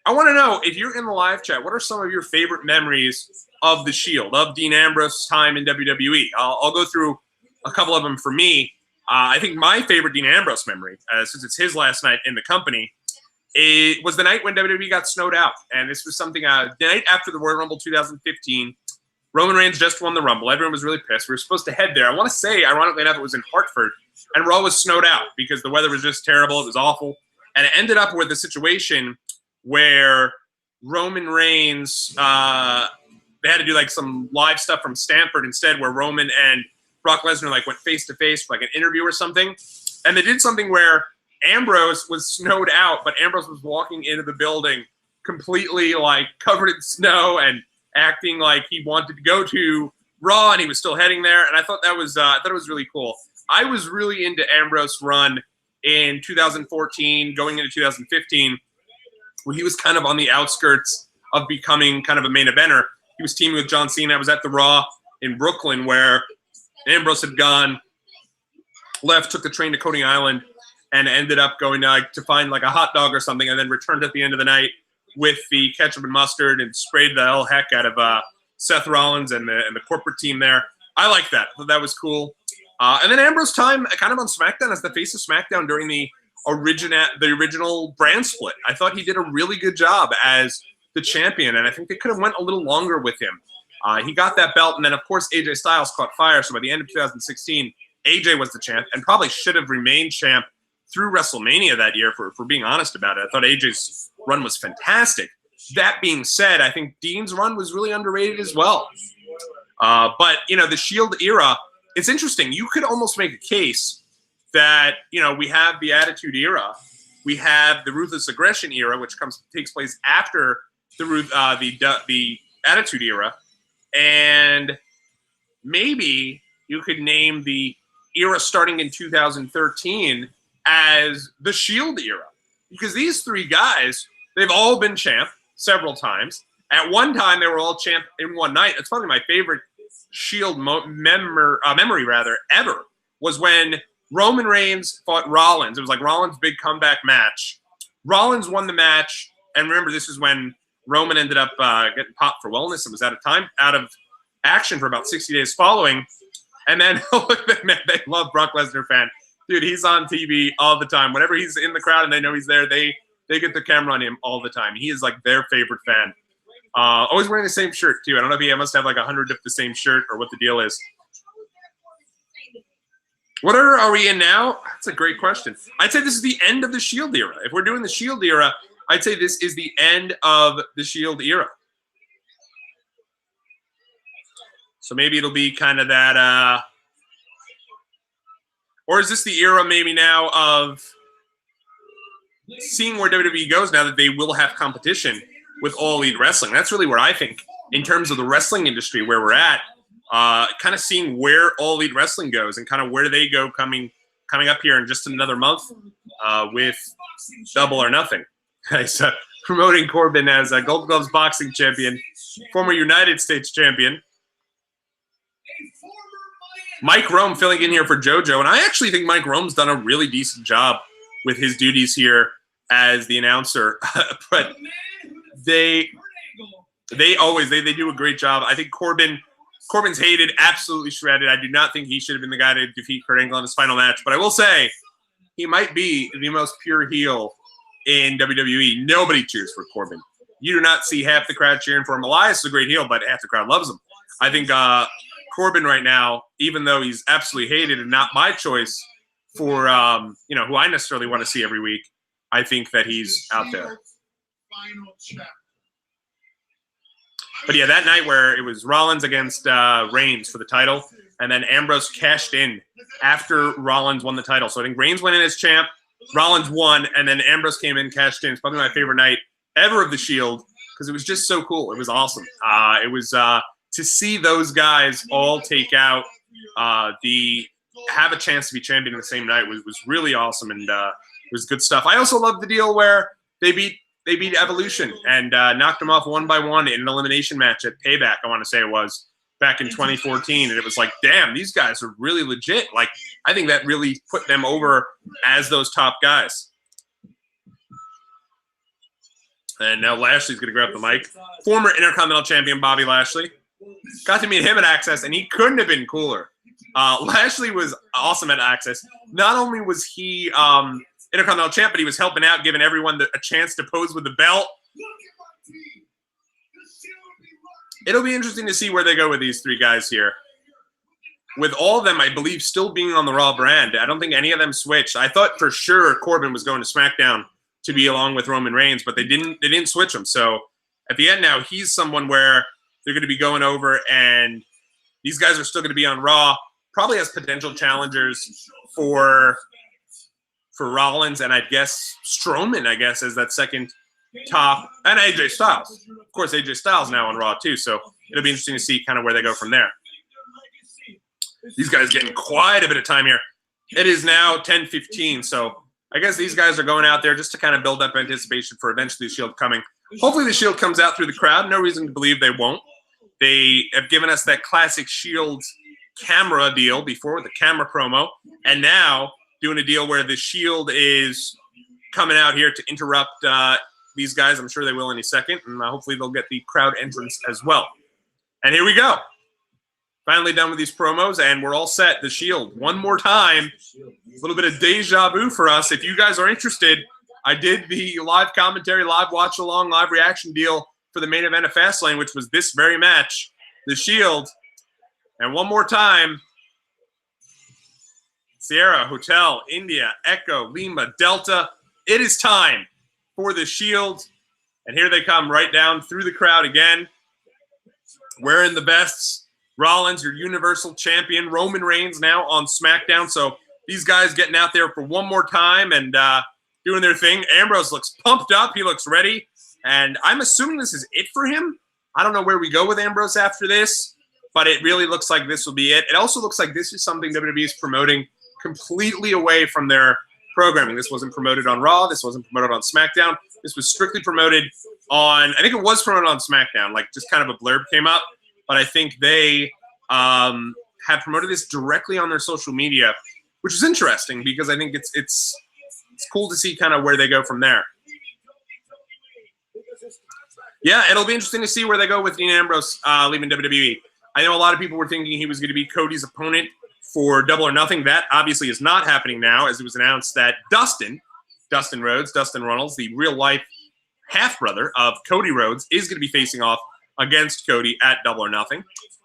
I want to know, if you're in the live chat, what are some of your favorite memories of the Shield, of Dean Ambrose's time in WWE? I'll go through a couple of them for me. I think my favorite Dean Ambrose memory, since it's his last night in the company, it was the night when WWE got snowed out. And this was something, the night after the Royal Rumble 2015, Roman Reigns just won the Rumble. Everyone was really pissed. We were supposed to head there. I want to say, ironically enough, it was in Hartford. And Raw was snowed out because the weather was just terrible. It was awful. And it ended up with a situation where Roman Reigns, they had to do like some live stuff from Stanford instead, where Roman and Brock Lesnar like went face-to-face for like an interview or something. And they did something where Ambrose was snowed out, but Ambrose was walking into the building completely like covered in snow and acting like he wanted to go to Raw, and he was still heading there. And I thought that was it was really cool. I was really into Ambrose's run in 2014, going into 2015, where he was kind of on the outskirts of becoming kind of a main eventer. He was teaming with John Cena. I was at the Raw in Brooklyn where Ambrose had gone left, took the train to Coney Island, and ended up going to find like a hot dog or something, and then returned at the end of the night with the ketchup and mustard and sprayed the hell heck out of Seth Rollins and the corporate team there. I like that. I thought that was cool. And then Ambrose's time kind of on SmackDown as the face of SmackDown during the original brand split. I thought he did a really good job as the champion, and I think they could have went a little longer with him. He got that belt, and then, of course, AJ Styles caught fire, so by the end of 2016, AJ was the champ and probably should have remained champ through WrestleMania that year, for being honest about it. I thought AJ's run was fantastic. That being said, I think Dean's run was really underrated as well. But, you know, the Shield era, it's interesting. You could almost make a case that, you know, we have the Attitude Era, we have the Ruthless Aggression Era, which takes place after the Attitude Era, and maybe you could name the era starting in 2013 as the Shield Era, because these three guys, they've all been champ several times. At one time, they were all champ in one night. It's probably my favorite Shield memory ever, was when Roman Reigns fought Rollins. It was like Rollins' big comeback match. Rollins won the match, and remember, this is when Roman ended up getting popped for wellness and was out of action for about 60 days following. And then, look, man, they love Brock Lesnar fan. Dude, he's on TV all the time. Whenever he's in the crowd and they know he's there, they get the camera on him all the time. He is like their favorite fan. Always wearing the same shirt, too. I don't know if he must have like 100 of the same shirt or what the deal is. What era are we in now? That's a great question. I'd say this is the end of the Shield era. If we're doing the Shield era, I'd say this is the end of the Shield era. So maybe it'll be kind of that, or is this the era maybe now of seeing where WWE goes now that they will have competition with All Elite Wrestling? That's really where I think, in terms of the wrestling industry, where we're at, kind of seeing where All Elite Wrestling goes and kind of where they go coming up here in just another month with Double or Nothing. He's promoting Corbin as a Gold Gloves boxing champion, former United States champion. Mike Rome filling in here for JoJo, and I actually think Mike Rome's done a really decent job with his duties here as the announcer. But they do a great job. I think Corbin's hated, absolutely shredded. I do not think he should have been the guy to defeat Kurt Angle in his final match. But I will say, he might be the most pure heel in WWE. Nobody cheers for Corbin. You do not see half the crowd cheering for him. Elias is a great heel, but half the crowd loves him. I think Corbin right now, even though he's absolutely hated and not my choice for who I necessarily want to see every week, I think that he's out there. But yeah, that night where it was Rollins against Reigns for the title, and then Ambrose cashed in after Rollins won the title. So I think Reigns went in as champ, Rollins won, and then Ambrose came in, cashed in. It's probably my favorite night ever of the Shield because it was just so cool. It was awesome. It was to see those guys all take out have a chance to be champion in the same night was really awesome, and it was good stuff. I also love the deal where they beat Evolution and knocked them off one by one in an elimination match at Payback, I want to say it was, back in 2014. And it was like, damn, these guys are really legit. Like, I think that really put them over as those top guys. And now Lashley's going to grab the mic. Former Intercontinental Champion Bobby Lashley. Got to meet him at Access, and he couldn't have been cooler. Lashley was awesome at Access. Not only was he Intercontinental Champ, but he was helping out, giving everyone a chance to pose with the belt. It'll be interesting to see where they go with these three guys here. With all of them, I believe, still being on the Raw brand. I don't think any of them switched. I thought for sure Corbin was going to SmackDown to be along with Roman Reigns, but they didn't switch him. So at the end now, he's someone where they're going to be going over, and these guys are still going to be on Raw, probably as potential challengers for Rollins, and I guess Strowman, I guess, as that second top, and AJ Styles. Of course, AJ Styles now on Raw too, so it'll be interesting to see kind of where they go from there. These guys getting quite a bit of time here. It is now 10:15, so I guess these guys are going out there just to kind of build up anticipation for eventually the Shield coming. Hopefully the Shield comes out through the crowd. No reason to believe they won't. They have given us that classic Shield camera deal before with the camera promo, and now doing a deal where the Shield is coming out here to interrupt these guys. I'm sure they will any second, and hopefully they'll get the crowd entrance as well. And here we go. Finally done with these promos, and we're all set. The Shield, one more time. A little bit of deja vu for us. If you guys are interested, I did the live commentary, live watch-along, live reaction deal for the main event of Fastlane, which was this very match, the Shield. And one more time, Sierra, Hotel, India, Echo, Lima, Delta. It is time for the Shield. And here they come right down through the crowd again, wearing the vests. Rollins, your Universal Champion. Roman Reigns now on SmackDown. So these guys getting out there for one more time and doing their thing. Ambrose looks pumped up. He looks ready. And I'm assuming this is it for him. I don't know where we go with Ambrose after this, but it really looks like this will be it. It also looks like this is something WWE is promoting completely away from their programming. This wasn't promoted on Raw. This wasn't promoted on SmackDown. This was strictly promoted on, I think it was promoted on SmackDown. Like just kind of a blurb came up. But I think they have promoted this directly on their social media, which is interesting because I think it's cool to see kind of where they go from there. Yeah, it'll be interesting to see where they go with Dean Ambrose leaving WWE. I know a lot of people were thinking he was going to be Cody's opponent for Double or Nothing. That obviously is not happening now, as it was announced that Dustin Rhodes, Dustin Runnels, the real-life half-brother of Cody Rhodes, is going to be facing off against Cody at Double or Nothing.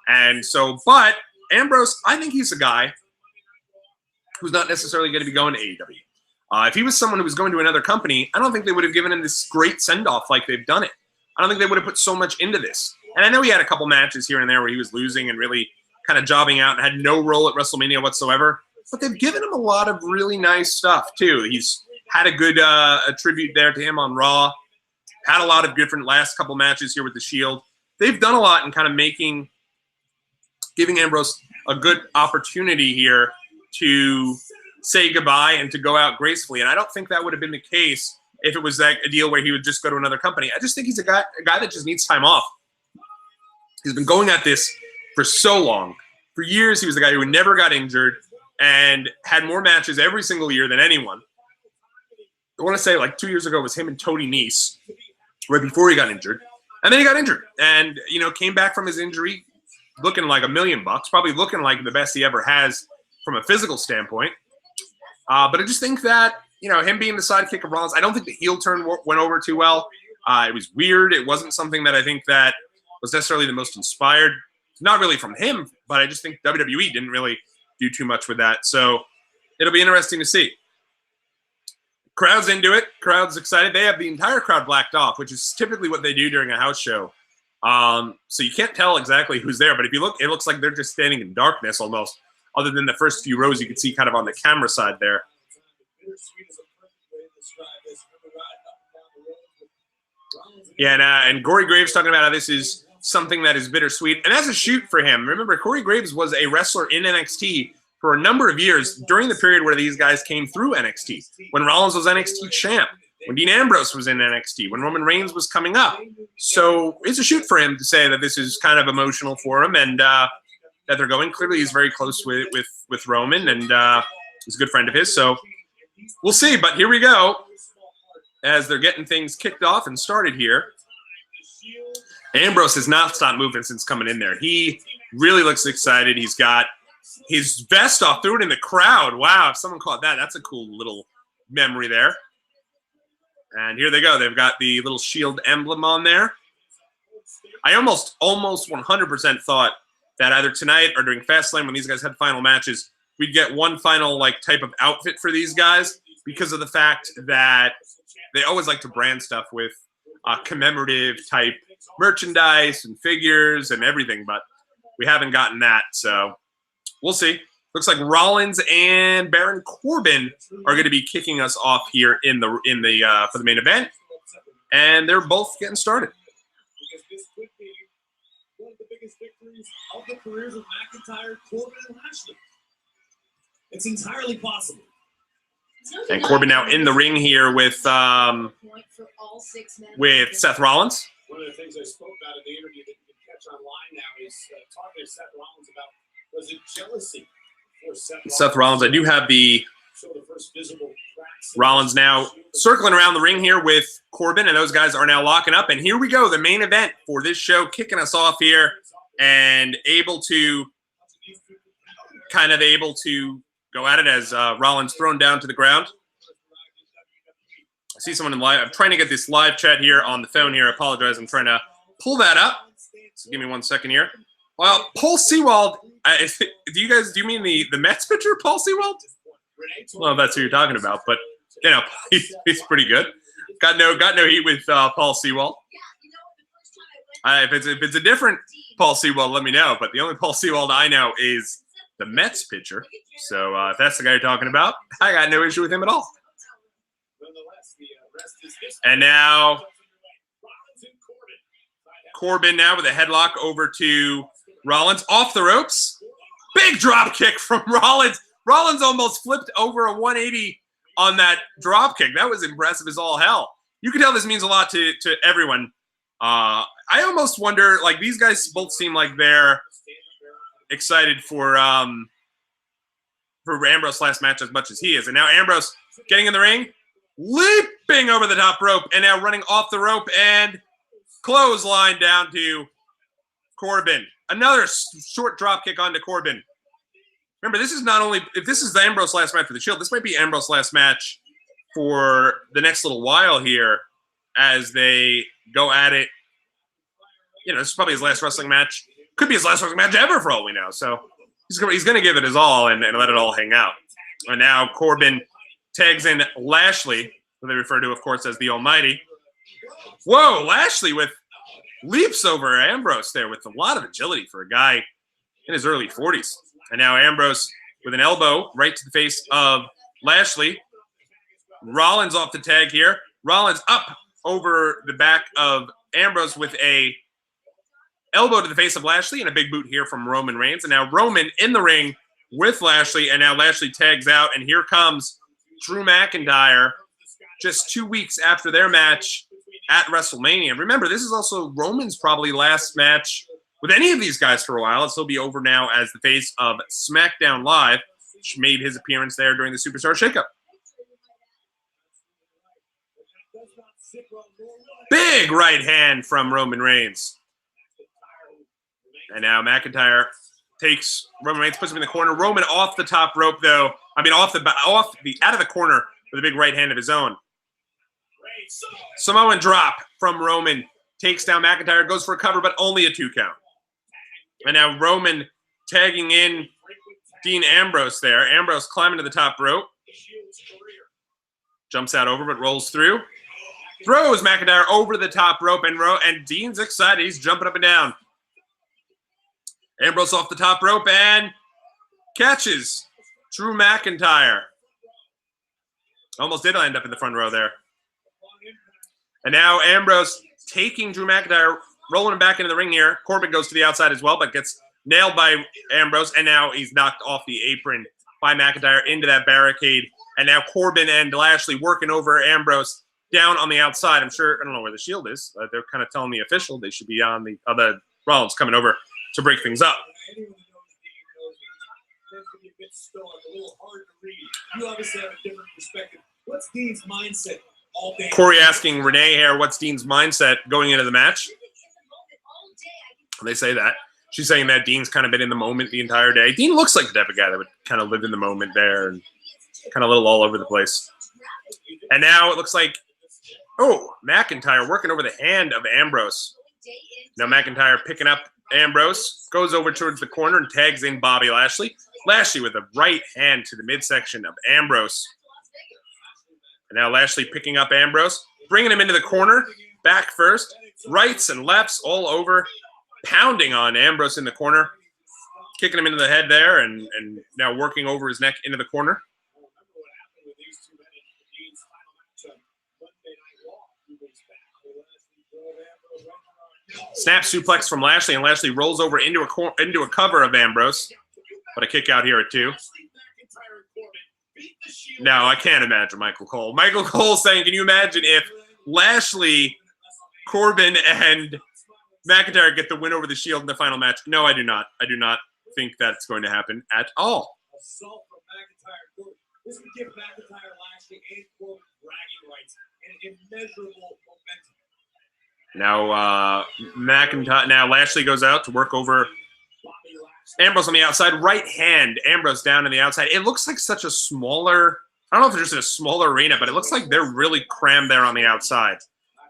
And so, but Ambrose, I think he's a guy who's not necessarily going to be going to AEW. If he was someone who was going to another company, I don't think they would have given him this great send-off like they've done it. I don't think they would have put so much into this. And I know he had a couple matches here and there where he was losing and really kind of jobbing out and had no role at WrestleMania whatsoever. But they've given him a lot of really nice stuff, too. He's had a good a tribute there to him on Raw. Had a lot of different last couple matches here with the Shield. They've done a lot in kind of giving Ambrose a good opportunity here to say goodbye and to go out gracefully. And I don't think that would have been the case if it was like a deal where he would just go to another company. I just think he's a guy that just needs time off. He's been going at this for so long. For years, he was the guy who never got injured and had more matches every single year than anyone. I want to say like 2 years ago was him and Tony Nese right before he got injured. And then he got injured and, came back from his injury looking like $1 million, probably looking like the best he ever has from a physical standpoint. But I just think that, him being the sidekick of Rollins, I don't think the heel turn went over too well. It was weird. It wasn't something that I think that was necessarily the most inspired. Not really from him, but I just think WWE didn't really do too much with that. So it'll be interesting to see. Crowd's into it. Crowd's excited. They have the entire crowd blacked off, which is typically what they do during a house show. So you can't tell exactly who's there, but if you look, it looks like they're just standing in darkness almost, other than the first few rows you can see kind of on the camera side there. Yeah, and Corey Graves talking about how this is something that is bittersweet. And as a shoot for him, remember, Corey Graves was a wrestler in NXT for a number of years during the period where these guys came through NXT. When Rollins was NXT champ, when Dean Ambrose was in NXT, when Roman Reigns was coming up. So it's a shoot for him to say that this is kind of emotional for him and that they're going. Clearly, he's very close with Roman and he's a good friend of his. So we'll see. But here we go. as they're getting things kicked off and started here. Ambrose has not stopped moving since coming in there. He really looks excited. He's got his vest off, threw it in the crowd. Wow, if someone caught that, that's a cool little memory there. And here they go. They've got the little Shield emblem on there. I almost 100% thought that either tonight or during Fastlane when these guys had final matches, we'd get one final like type of outfit for these guys because of the fact that they always like to brand stuff with commemorative type merchandise and figures and everything, but we haven't gotten that, so we'll see. Looks like Rollins and Baron Corbin are going to be kicking us off here in the for the main event, and they're both getting started. This could be one of the biggest victories of the careers of McIntyre, Corbin, and Lashley. It's entirely possible. And Corbin now in the ring here with Seth Rollins. One of the things I spoke about in the interview that you can catch online now is talking to Seth Rollins about, was it jealousy for Seth Rollins? I do have the Rollins now circling around the ring here with Corbin, and those guys are now locking up. And here we go, the main event for this show, kicking us off here, and able to go at it as Rollins thrown down to the ground. I see someone in live. I'm trying to get this live chat here on the phone here. I apologize. I'm trying to pull that up. So give me 1 second here. Well, Paul Sewald, do you mean the Mets pitcher, Paul Sewald? Well, that's who you're talking about, but you know, he's pretty good. Got no heat with Paul Sewald. If it's a different Paul Sewald, let me know. But the only Paul Sewald I know is the Mets pitcher. So if that's the guy you're talking about, I got no issue with him at all. And now Corbin now with a headlock over to Rollins off the ropes. Big drop kick from Rollins. Rollins almost flipped over a 180 on that drop kick. That was impressive as all hell. You can tell this means a lot to everyone. I almost wonder, like, these guys both seem like they're excited for Ambrose last match as much as he is. And now Ambrose getting in the ring, leaping over the top rope, and now running off the rope and clothesline down to Corbin. Another short drop kick onto Corbin. Remember, this is not only, if this is the Ambrose last match for the Shield, this might be Ambrose last match for the next little while here as they go at it. You know, this is probably his last wrestling match. Could be his last wrestling match ever for all we know. So he's going to give it his all and let it all hang out. And now Corbin tags in Lashley, who they refer to, of course, as the Almighty. Whoa, Lashley with leaps over Ambrose there with a lot of agility for a guy in his early 40s. And now Ambrose with an elbow right to the face of Lashley. Rollins off the tag here. Rollins up over the back of Ambrose with a elbow to the face of Lashley and a big boot here from Roman Reigns. And now Roman in the ring with Lashley, and now Lashley tags out. And here comes Drew McIntyre just 2 weeks after their match at WrestleMania. Remember, this is also Roman's probably last match with any of these guys for a while. He'll be over now as the face of SmackDown Live, which made his appearance there during the Superstar Shakeup. Big right hand from Roman Reigns. And now McIntyre takes Roman Reigns, puts him in the corner. Roman off the top rope, though. I mean, out of the corner with a big right hand of his own. Samoan drop from Roman. Takes down McIntyre, goes for a cover, but only a 2 count. And now Roman tagging in Dean Ambrose there. Ambrose climbing to the top rope. Jumps out over, but rolls through. Throws McIntyre over the top rope, and Dean's excited. He's jumping up and down. Ambrose off the top rope and catches Drew McIntyre. Almost did end up in the front row there. And now Ambrose taking Drew McIntyre, rolling him back into the ring here. Corbin goes to the outside as well, but gets nailed by Ambrose, and now he's knocked off the apron by McIntyre into that barricade. And now Corbin and Lashley working over Ambrose down on the outside. I don't know where the Shield is. They're kind of telling the official they should be on the other. Rollins coming over to break things up. You obviously have a different perspective. What's Dean's mindset Corey asking Renee here, what's Dean's mindset going into the match? They say that. She's saying that Dean's kind of been in the moment the entire day. Dean looks like the type of guy that would kind of live in the moment there and kind of a little all over the place. And now it looks like, oh, McIntyre working over the hand of Ambrose. Now McIntyre picking up Ambrose, goes over towards the corner and tags in Bobby Lashley. Lashley with a right hand to the midsection of Ambrose. And now Lashley picking up Ambrose, bringing him into the corner, back first, rights and lefts all over, pounding on Ambrose in the corner, kicking him into the head there, and now working over his neck into the corner. Snap suplex from Lashley, and Lashley rolls over into a cover of Ambrose, but a kick out here at 2. No, I can't imagine Michael Cole. Michael Cole saying, can you imagine if Lashley, Corbin, and McIntyre get the win over the Shield in the final match? No, I do not. I do not think that's going to happen at all. This would give McIntyre, Lashley, and Corbin bragging rights and immeasurable momentum. Now Lashley goes out to work over Ambrose on the outside. Right hand, Ambrose down on the outside. It looks like such a smaller, I don't know if they're just in a smaller arena, but it looks like they're really crammed there on the outside.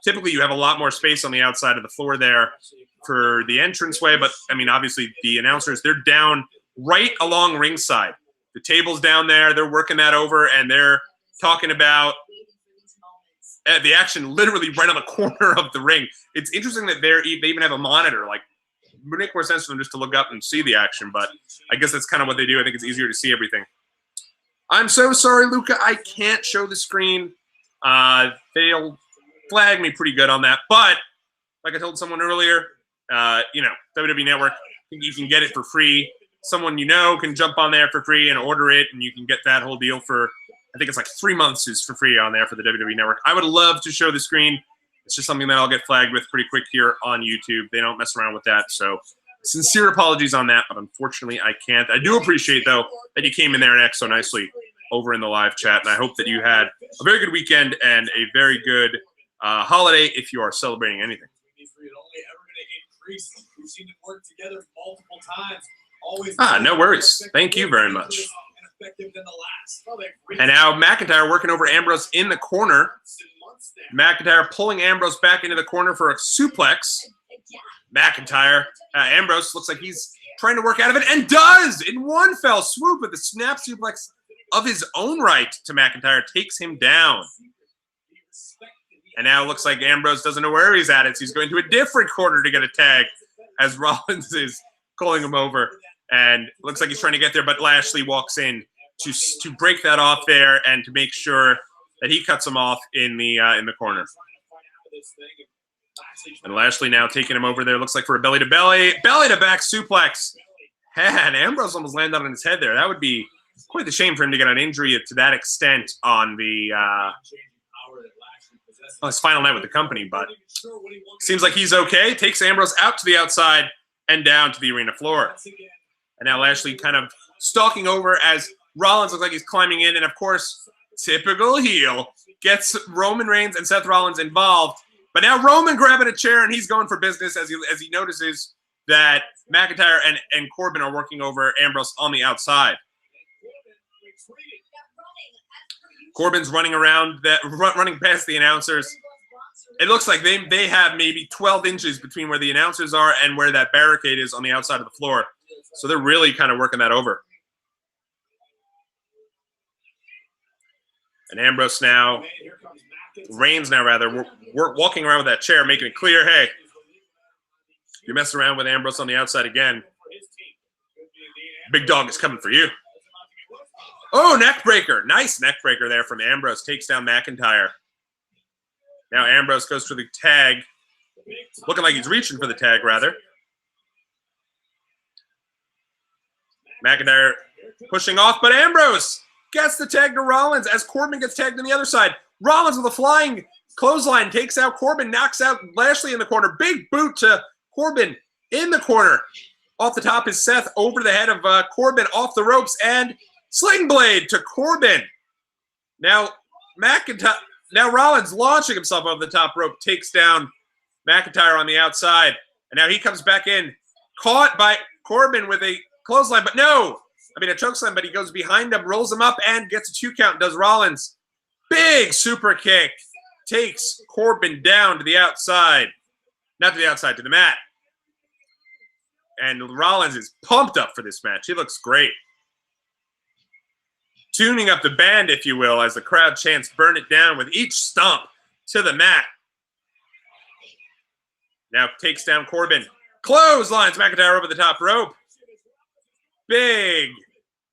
Typically, you have a lot more space on the outside of the floor there for the entranceway, but, I mean, obviously, the announcers, they're down right along ringside. The table's down there. They're working that over, and they're talking about the action literally right on the corner of the ring. It's interesting that they even have a monitor. Like, it would make more sense for them just to look up and see the action, but I guess that's kind of what they do. I think it's easier to see everything. I'm so sorry, Luca. I can't show the screen. They'll flag me pretty good on that. But like I told someone earlier, WWE Network, you can get it for free. Someone you know can jump on there for free and order it, and you can get that whole deal for, I think it's like 3 months is for free on there for the WWE Network. I would love to show the screen. It's just something that I'll get flagged with pretty quick here on YouTube. They don't mess around with that. So sincere apologies on that, but unfortunately I can't. I do appreciate, though, that you came in there and acted so nicely over in the live chat, and I hope that you had a very good weekend and a very good holiday if you are celebrating anything. No worries. Thank you very much. And now McIntyre working over Ambrose in the corner. McIntyre pulling Ambrose back into the corner for a suplex. McIntyre, Ambrose looks like he's trying to work out of it, and does in one fell swoop with a snap suplex of his own right to McIntyre, takes him down. And now it looks like Ambrose doesn't know where he's at. He's going to a different corner to get a tag as Rollins is calling him over. And looks like he's trying to get there, but Lashley walks in to break that off there and to make sure that he cuts him off in the corner. And Lashley now taking him over there. Looks like for a belly-to-belly, belly-to-back suplex. And Ambrose almost landed on his head there. That would be quite a shame for him to get an injury to that extent on the his final night with the company, but seems like he's okay. Takes Ambrose out to the outside and down to the arena floor. And now Lashley kind of stalking over as Rollins looks like he's climbing in. And, of course, typical heel, gets Roman Reigns and Seth Rollins involved. But now Roman grabbing a chair, and he's going for business as he notices that McIntyre and Corbin are working over Ambrose on the outside. Corbin's running around, running past the announcers. It looks like they have maybe 12 inches between where the announcers are and where that barricade is on the outside of the floor. So they're really kind of working that over. And Ambrose now, Reigns now rather, we're walking around with that chair, making it clear, hey, you mess around with Ambrose on the outside again, big dog is coming for you. Oh, neck breaker. Nice neck breaker there from Ambrose. Takes down McIntyre. Now Ambrose goes for the tag. Looking like he's reaching for the tag, rather. McIntyre pushing off, but Ambrose gets the tag to Rollins as Corbin gets tagged on the other side. Rollins with a flying clothesline takes out Corbin, knocks out Lashley in the corner. Big boot to Corbin in the corner. Off the top is Seth over the head of Corbin, off the ropes, and Sling Blade to Corbin. Now, McIntyre, now Rollins launching himself over the top rope, takes down McIntyre on the outside. And now he comes back in, caught by Corbin with a clothesline, but no. I mean, a chokeslam, but he goes behind him, rolls him up, and gets a 2 count, does Rollins. Big super kick. Takes Corbin down to the outside. Not to the outside, to the mat. And Rollins is pumped up for this match. He looks great. Tuning up the band, if you will, as the crowd chants, burn it down with each stomp to the mat. Now takes down Corbin. Clotheslines McIntyre over the top rope. Big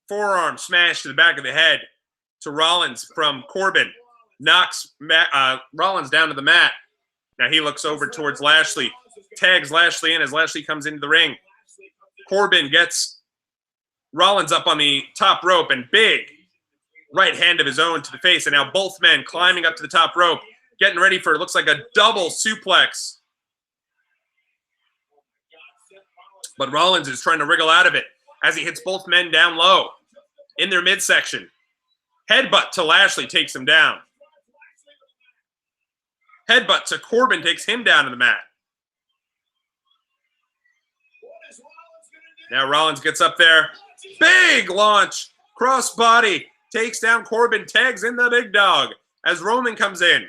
forearm smash to the back of the head to Rollins from Corbin. Knocks Rollins down to the mat. Now he looks over towards Lashley. Tags Lashley in as Lashley comes into the ring. Corbin gets Rollins up on the top rope and big right hand of his own to the face. And now both men climbing up to the top rope, getting ready for it looks like a double suplex. But Rollins is trying to wriggle out of it as he hits both men down low in their midsection. Headbutt to Lashley takes him down. Headbutt to Corbin takes him down to the mat. Now Rollins gets up there. Big launch. Crossbody. Takes down Corbin. Tags in the big dog as Roman comes in.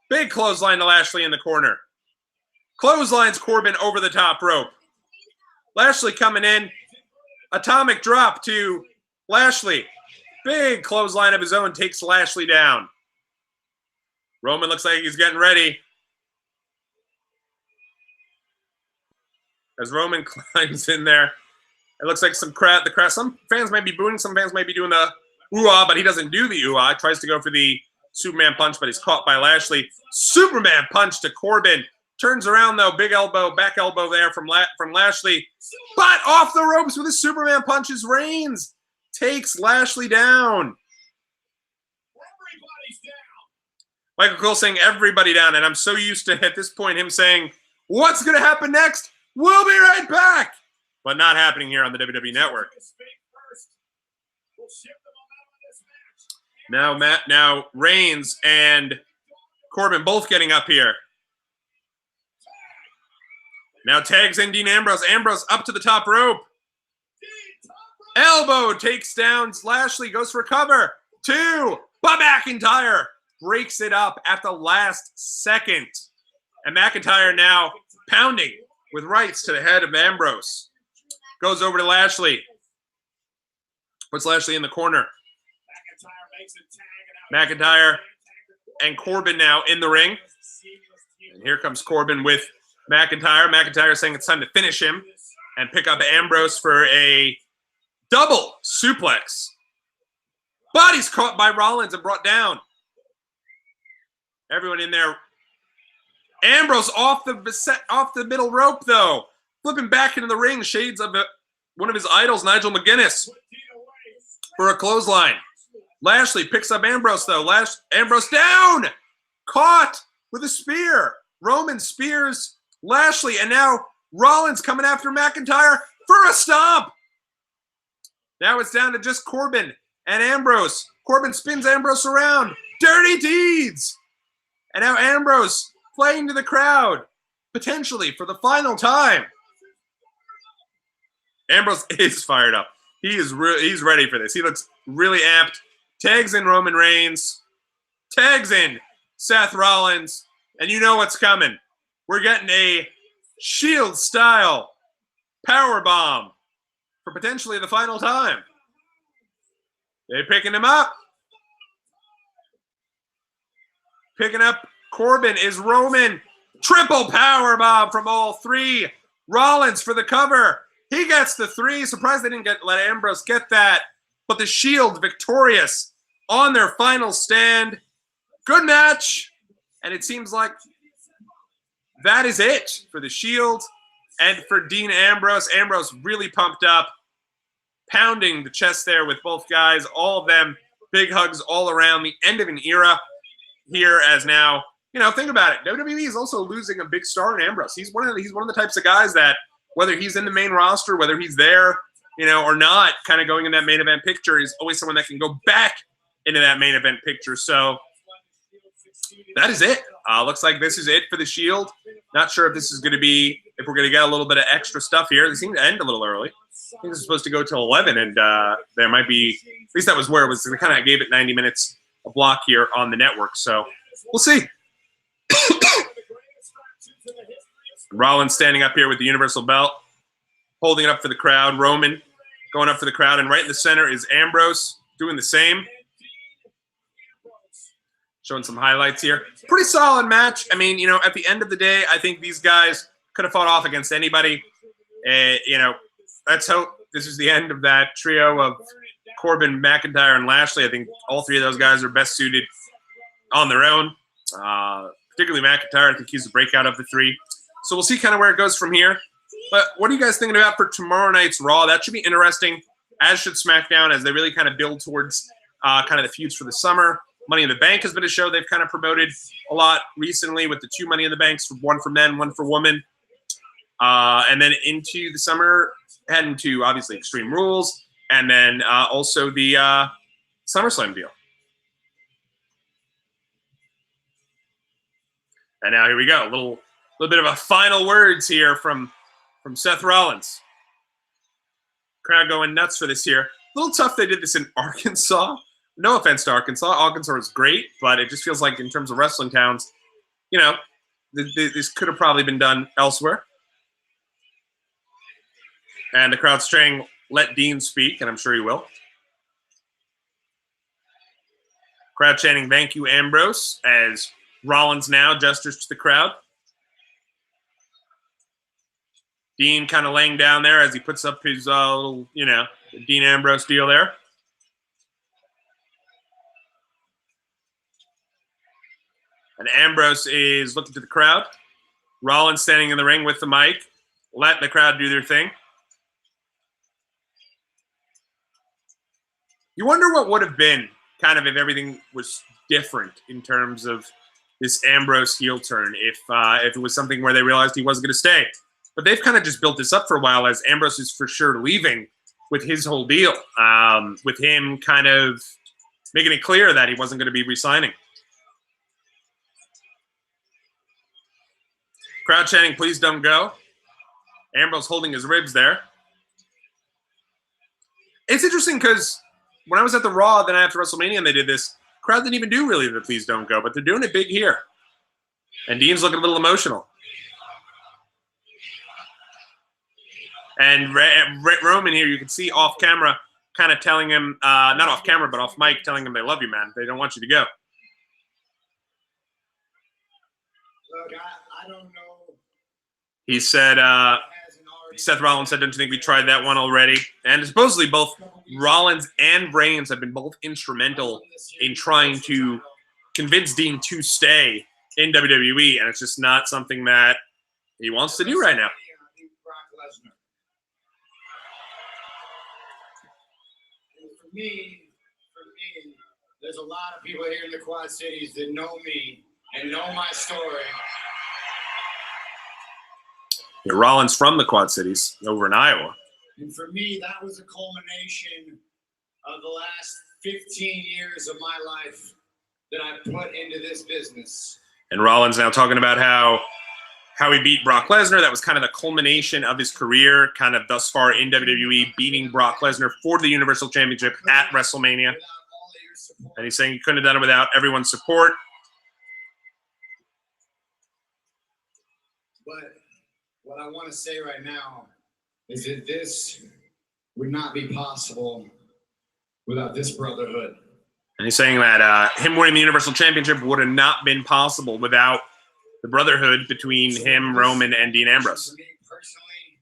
Big clothesline to Lashley in the corner. Clotheslines Corbin over the top rope. Lashley coming in. Atomic drop to Lashley. Big clothesline of his own takes Lashley down. Roman looks like he's getting ready. As Roman climbs in there. It looks like some fans might be booing, some fans might be doing the ooh-ah, but he doesn't do the ooh-ah. Tries to go for the Superman punch, but he's caught by Lashley. Superman punch to Corbin. Turns around, though. Big elbow, back elbow there from Lashley. But off the ropes with a Superman punches. Reigns takes Lashley down. Everybody's down. Michael Cole saying everybody down, and I'm so used to, at this point, him saying, what's going to happen next? We'll be right back. But not happening here on the WWE Network. Now Reigns and Corbin both getting up here. Now tags in Dean Ambrose. Ambrose up to the top rope. Elbow takes down Lashley. Goes for cover. 2. But McIntyre breaks it up at the last second. And McIntyre now pounding with rights to the head of Ambrose. Goes over to Lashley. Puts Lashley in the corner. McIntyre and Corbin now in the ring. And here comes Corbin with McIntyre. McIntyre saying it's time to finish him and pick up Ambrose for a double suplex. But he's caught by Rollins and brought down. Everyone in there. Ambrose off the middle rope, though. Flipping back into the ring. Shades of one of his idols, Nigel McGuinness, for a clothesline. Lashley picks up Ambrose, though. Ambrose down! Caught with a spear. Roman spears Lashley, and now Rollins coming after McIntyre for a stomp. Now it's down to just Corbin and Ambrose. Corbin spins Ambrose around. Dirty deeds! And now Ambrose playing to the crowd, potentially for the final time. Ambrose is fired up. He's ready for this. He looks really amped. Tags in Roman Reigns. Tags in Seth Rollins. And you know what's coming. We're getting a Shield-style powerbomb for potentially the final time. They're picking him up. Picking up Corbin is Roman. Triple powerbomb from all three. Rollins for the cover. He gets the 3. Surprised they didn't let Ambrose get that. But the Shield victorious on their final stand. Good match. And it seems like that is it for the Shield and for Dean Ambrose. Ambrose really pumped up, pounding the chest there with both guys. All of them, big hugs all around. The end of an era here as now, think about it. WWE is also losing a big star in Ambrose. He's one of the types of guys that, whether he's in the main roster, whether he's there, or not, kind of going in that main event picture, is always someone that can go back into that main event picture. So that is it. Looks like this is it for the Shield. Not sure if this is going to be, if we're going to get a little bit of extra stuff here. They seem to end a little early. I think this is supposed to go till 11, and there might be, at least that was where it was. They kind of gave it 90 minutes a block here on the network, so we'll see. Rollins standing up here with the Universal Belt, holding it up for the crowd. Roman going up for the crowd, and right in the center is Ambrose doing the same. Showing some highlights here. Pretty solid match. I mean, you know, at the end of the day, I think these guys could have fought off against anybody. You know, let's hope this is the end of that trio of Corbin, McIntyre, and Lashley. I think all three of those guys are best suited on their own. Particularly McIntyre. I think he's the breakout of the three. So we'll see kind of where it goes from here. But what are you guys thinking about for tomorrow night's Raw? That should be interesting, as should SmackDown, as they really kind of build towards kind of the feuds for the summer. Money in the Bank has been a show they've kind of promoted a lot recently with the 2 Money in the Banks, one for men, one for women. And then into the summer, heading to, obviously, Extreme Rules, and then also the SummerSlam deal. And now here we go. A little bit of a final words here from Seth Rollins. Crowd going nuts for this here. A little tough they did this in Arkansas. No offense to Arkansas. Arkansas is great, but it just feels like in terms of wrestling towns, you know, this could have probably been done elsewhere. And the crowd's saying, let Dean speak, and I'm sure he will. Crowd chanting, thank you, Ambrose, as Rollins now gestures to the crowd. Dean kind of laying down there as he puts up his little, you know, Dean Ambrose deal there. And Ambrose is looking to the crowd. Rollins standing in the ring with the mic, letting the crowd do their thing. You wonder what would have been kind of if everything was different in terms of this Ambrose heel turn, if it was something where they realized he wasn't going to stay. But they've kind of just built this up for a while as Ambrose is for sure leaving with his whole deal, with him kind of making it clear that he wasn't going to be re-signing. Crowd chanting, please don't go. Ambrose holding his ribs there. It's interesting because when I was at the Raw, then after WrestleMania, and they did this, crowd didn't even do really the please don't go, but they're doing it big here. And Dean's looking a little emotional. And Roman here, you can see off camera, kind of telling him, not off camera, but off mic, telling him they love you, man. They don't want you to go. Look, I don't know. He said, Seth Rollins said, don't you think we tried that one already? And supposedly both Rollins and Reigns have been both instrumental in trying to convince Dean to stay in WWE, and it's just not something that he wants to do right now. For me, there's a lot of people here in the Quad Cities that know me and know my story. Yeah, Rollins from the Quad Cities over in Iowa. And for me, that was a culmination of the last 15 years of my life that I put into this business. And Rollins now talking about how he beat Brock Lesnar. That was kind of the culmination of his career, kind of thus far in WWE, beating Brock Lesnar for the Universal Championship at WrestleMania. And he's saying he couldn't have done it without everyone's support. But what I want to say right now is that this would not be possible without this brotherhood. And he's saying that him winning the Universal Championship would have not been possible without the brotherhood between him, Roman, and Dean Ambrose. For me personally,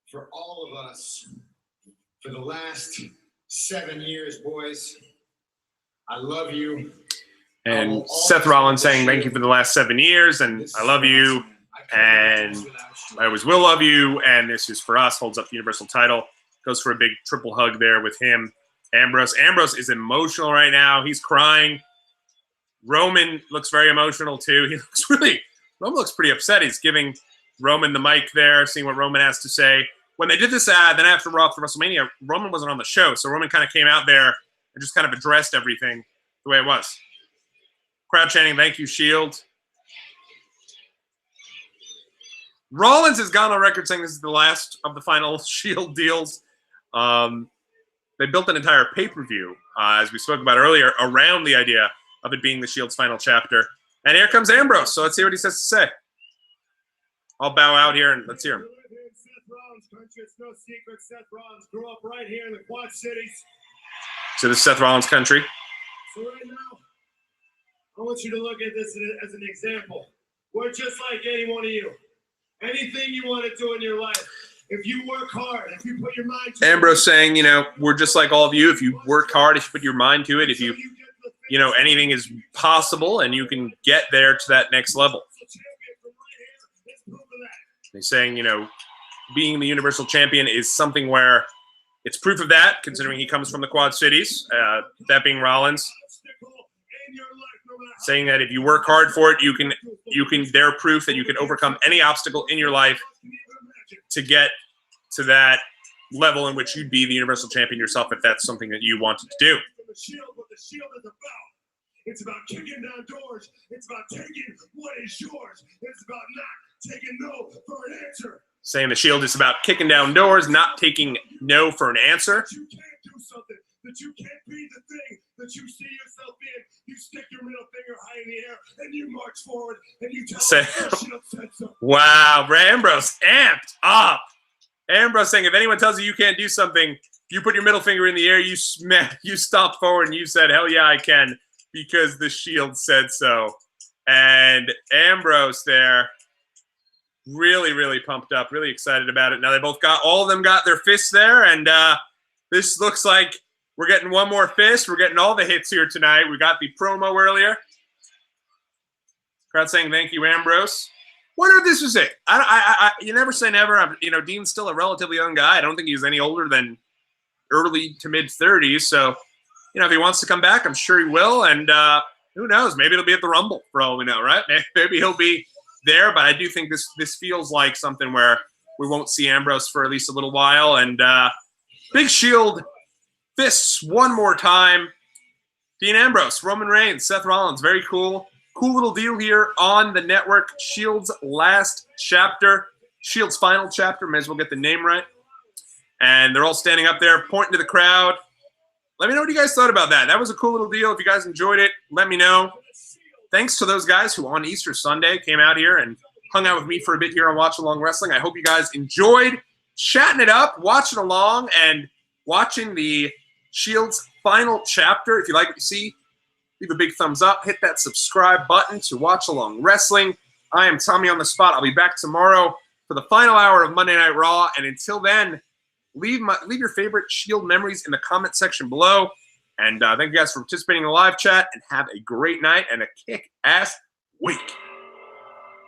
for all of us, for the last 7 years, boys, I love you. And Seth Rollins saying thank you for the last 7 years, and I love you, and I always will love you, and this is for us, holds up the Universal title, goes for a big triple hug there with him. Ambrose is emotional right now. He's crying. Roman looks very emotional too. Roman looks pretty upset. He's giving Roman the mic there, seeing what Roman has to say. When they did this ad, then after Raw, after WrestleMania, Roman wasn't on the show, so Roman kind of came out there and just kind of addressed everything the way it was. Crowd chanting, thank you, Shield. Rollins has gone on record saying this is the last of the final Shield deals. They built an entire pay-per-view, as we spoke about earlier, around the idea of it being the Shield's final chapter. And here comes Ambrose, so let's see what he says to say. I'll bow out here and let's hear him. Seth Rollins' country, it's no secret. Seth Rollins grew up right here in the Quad Cities. So this is Seth Rollins' country. So right now, I want you to look at this as an example. We're just like any one of you. Anything you want to do in your life, if you work hard, if you put your mind to it. Ambrose saying, you know, we're just like all of you. If you work hard, if you put your mind to it, if you know, anything is possible and you can get there to that next level. He's saying, you know, being the Universal Champion is something where it's proof of that, considering he comes from the Quad Cities, that being Rollins. Saying that if you work hard for it, you can, they're proof that you can overcome any obstacle in your life to get to that level in which you'd be the Universal Champion yourself if that's something that you wanted to do. The Shield, what the Shield is about. It's about kicking down doors. It's about taking what is yours. It's about not taking no for an answer. Saying the Shield is about kicking down doors, not taking no for an answer. You can't do something, that you can't be the thing that you see yourself being. You stick your middle finger high in the air and you march forward and you tell us. Wow, Ambrose amped up. Ambrose saying if anyone tells you you can't do something, you put your middle finger in the air, you stopped forward and you said, hell yeah, I can, because the Shield said so. And Ambrose there, really, really pumped up, really excited about it. Now they both got, all of them got their fists there, and this looks like we're getting one more fist. We're getting all the hits here tonight. We got the promo earlier. Crowd saying thank you, Ambrose. Wonder if this was it. You never say never. You know, Dean's still a relatively young guy. I don't think he's any older than early to mid 30s. So, you know, if he wants to come back, I'm sure he will. And who knows? Maybe it'll be at the Rumble for all we know, right? Maybe he'll be there. But I do think this feels like something where we won't see Ambrose for at least a little while. And big Shield fists one more time. Dean Ambrose, Roman Reigns, Seth Rollins, very cool. Cool little deal here on the network. Shield's last chapter. Shield's final chapter. May as well get the name right. And they're all standing up there, pointing to the crowd. Let me know what you guys thought about that. That was a cool little deal. If you guys enjoyed it, let me know. Thanks to those guys who on Easter Sunday came out here and hung out with me for a bit here on Watch Along Wrestling. I hope you guys enjoyed chatting it up, watching along, and watching the Shield's final chapter. If you like what you see, leave a big thumbs up. Hit that subscribe button to Watch Along Wrestling. I am Tommy on the Spot. I'll be back tomorrow for the final hour of Monday Night Raw. And until then, leave your favorite Shield memories in the comment section below. And thank you guys for participating in the live chat. And have a great night and a kick-ass week.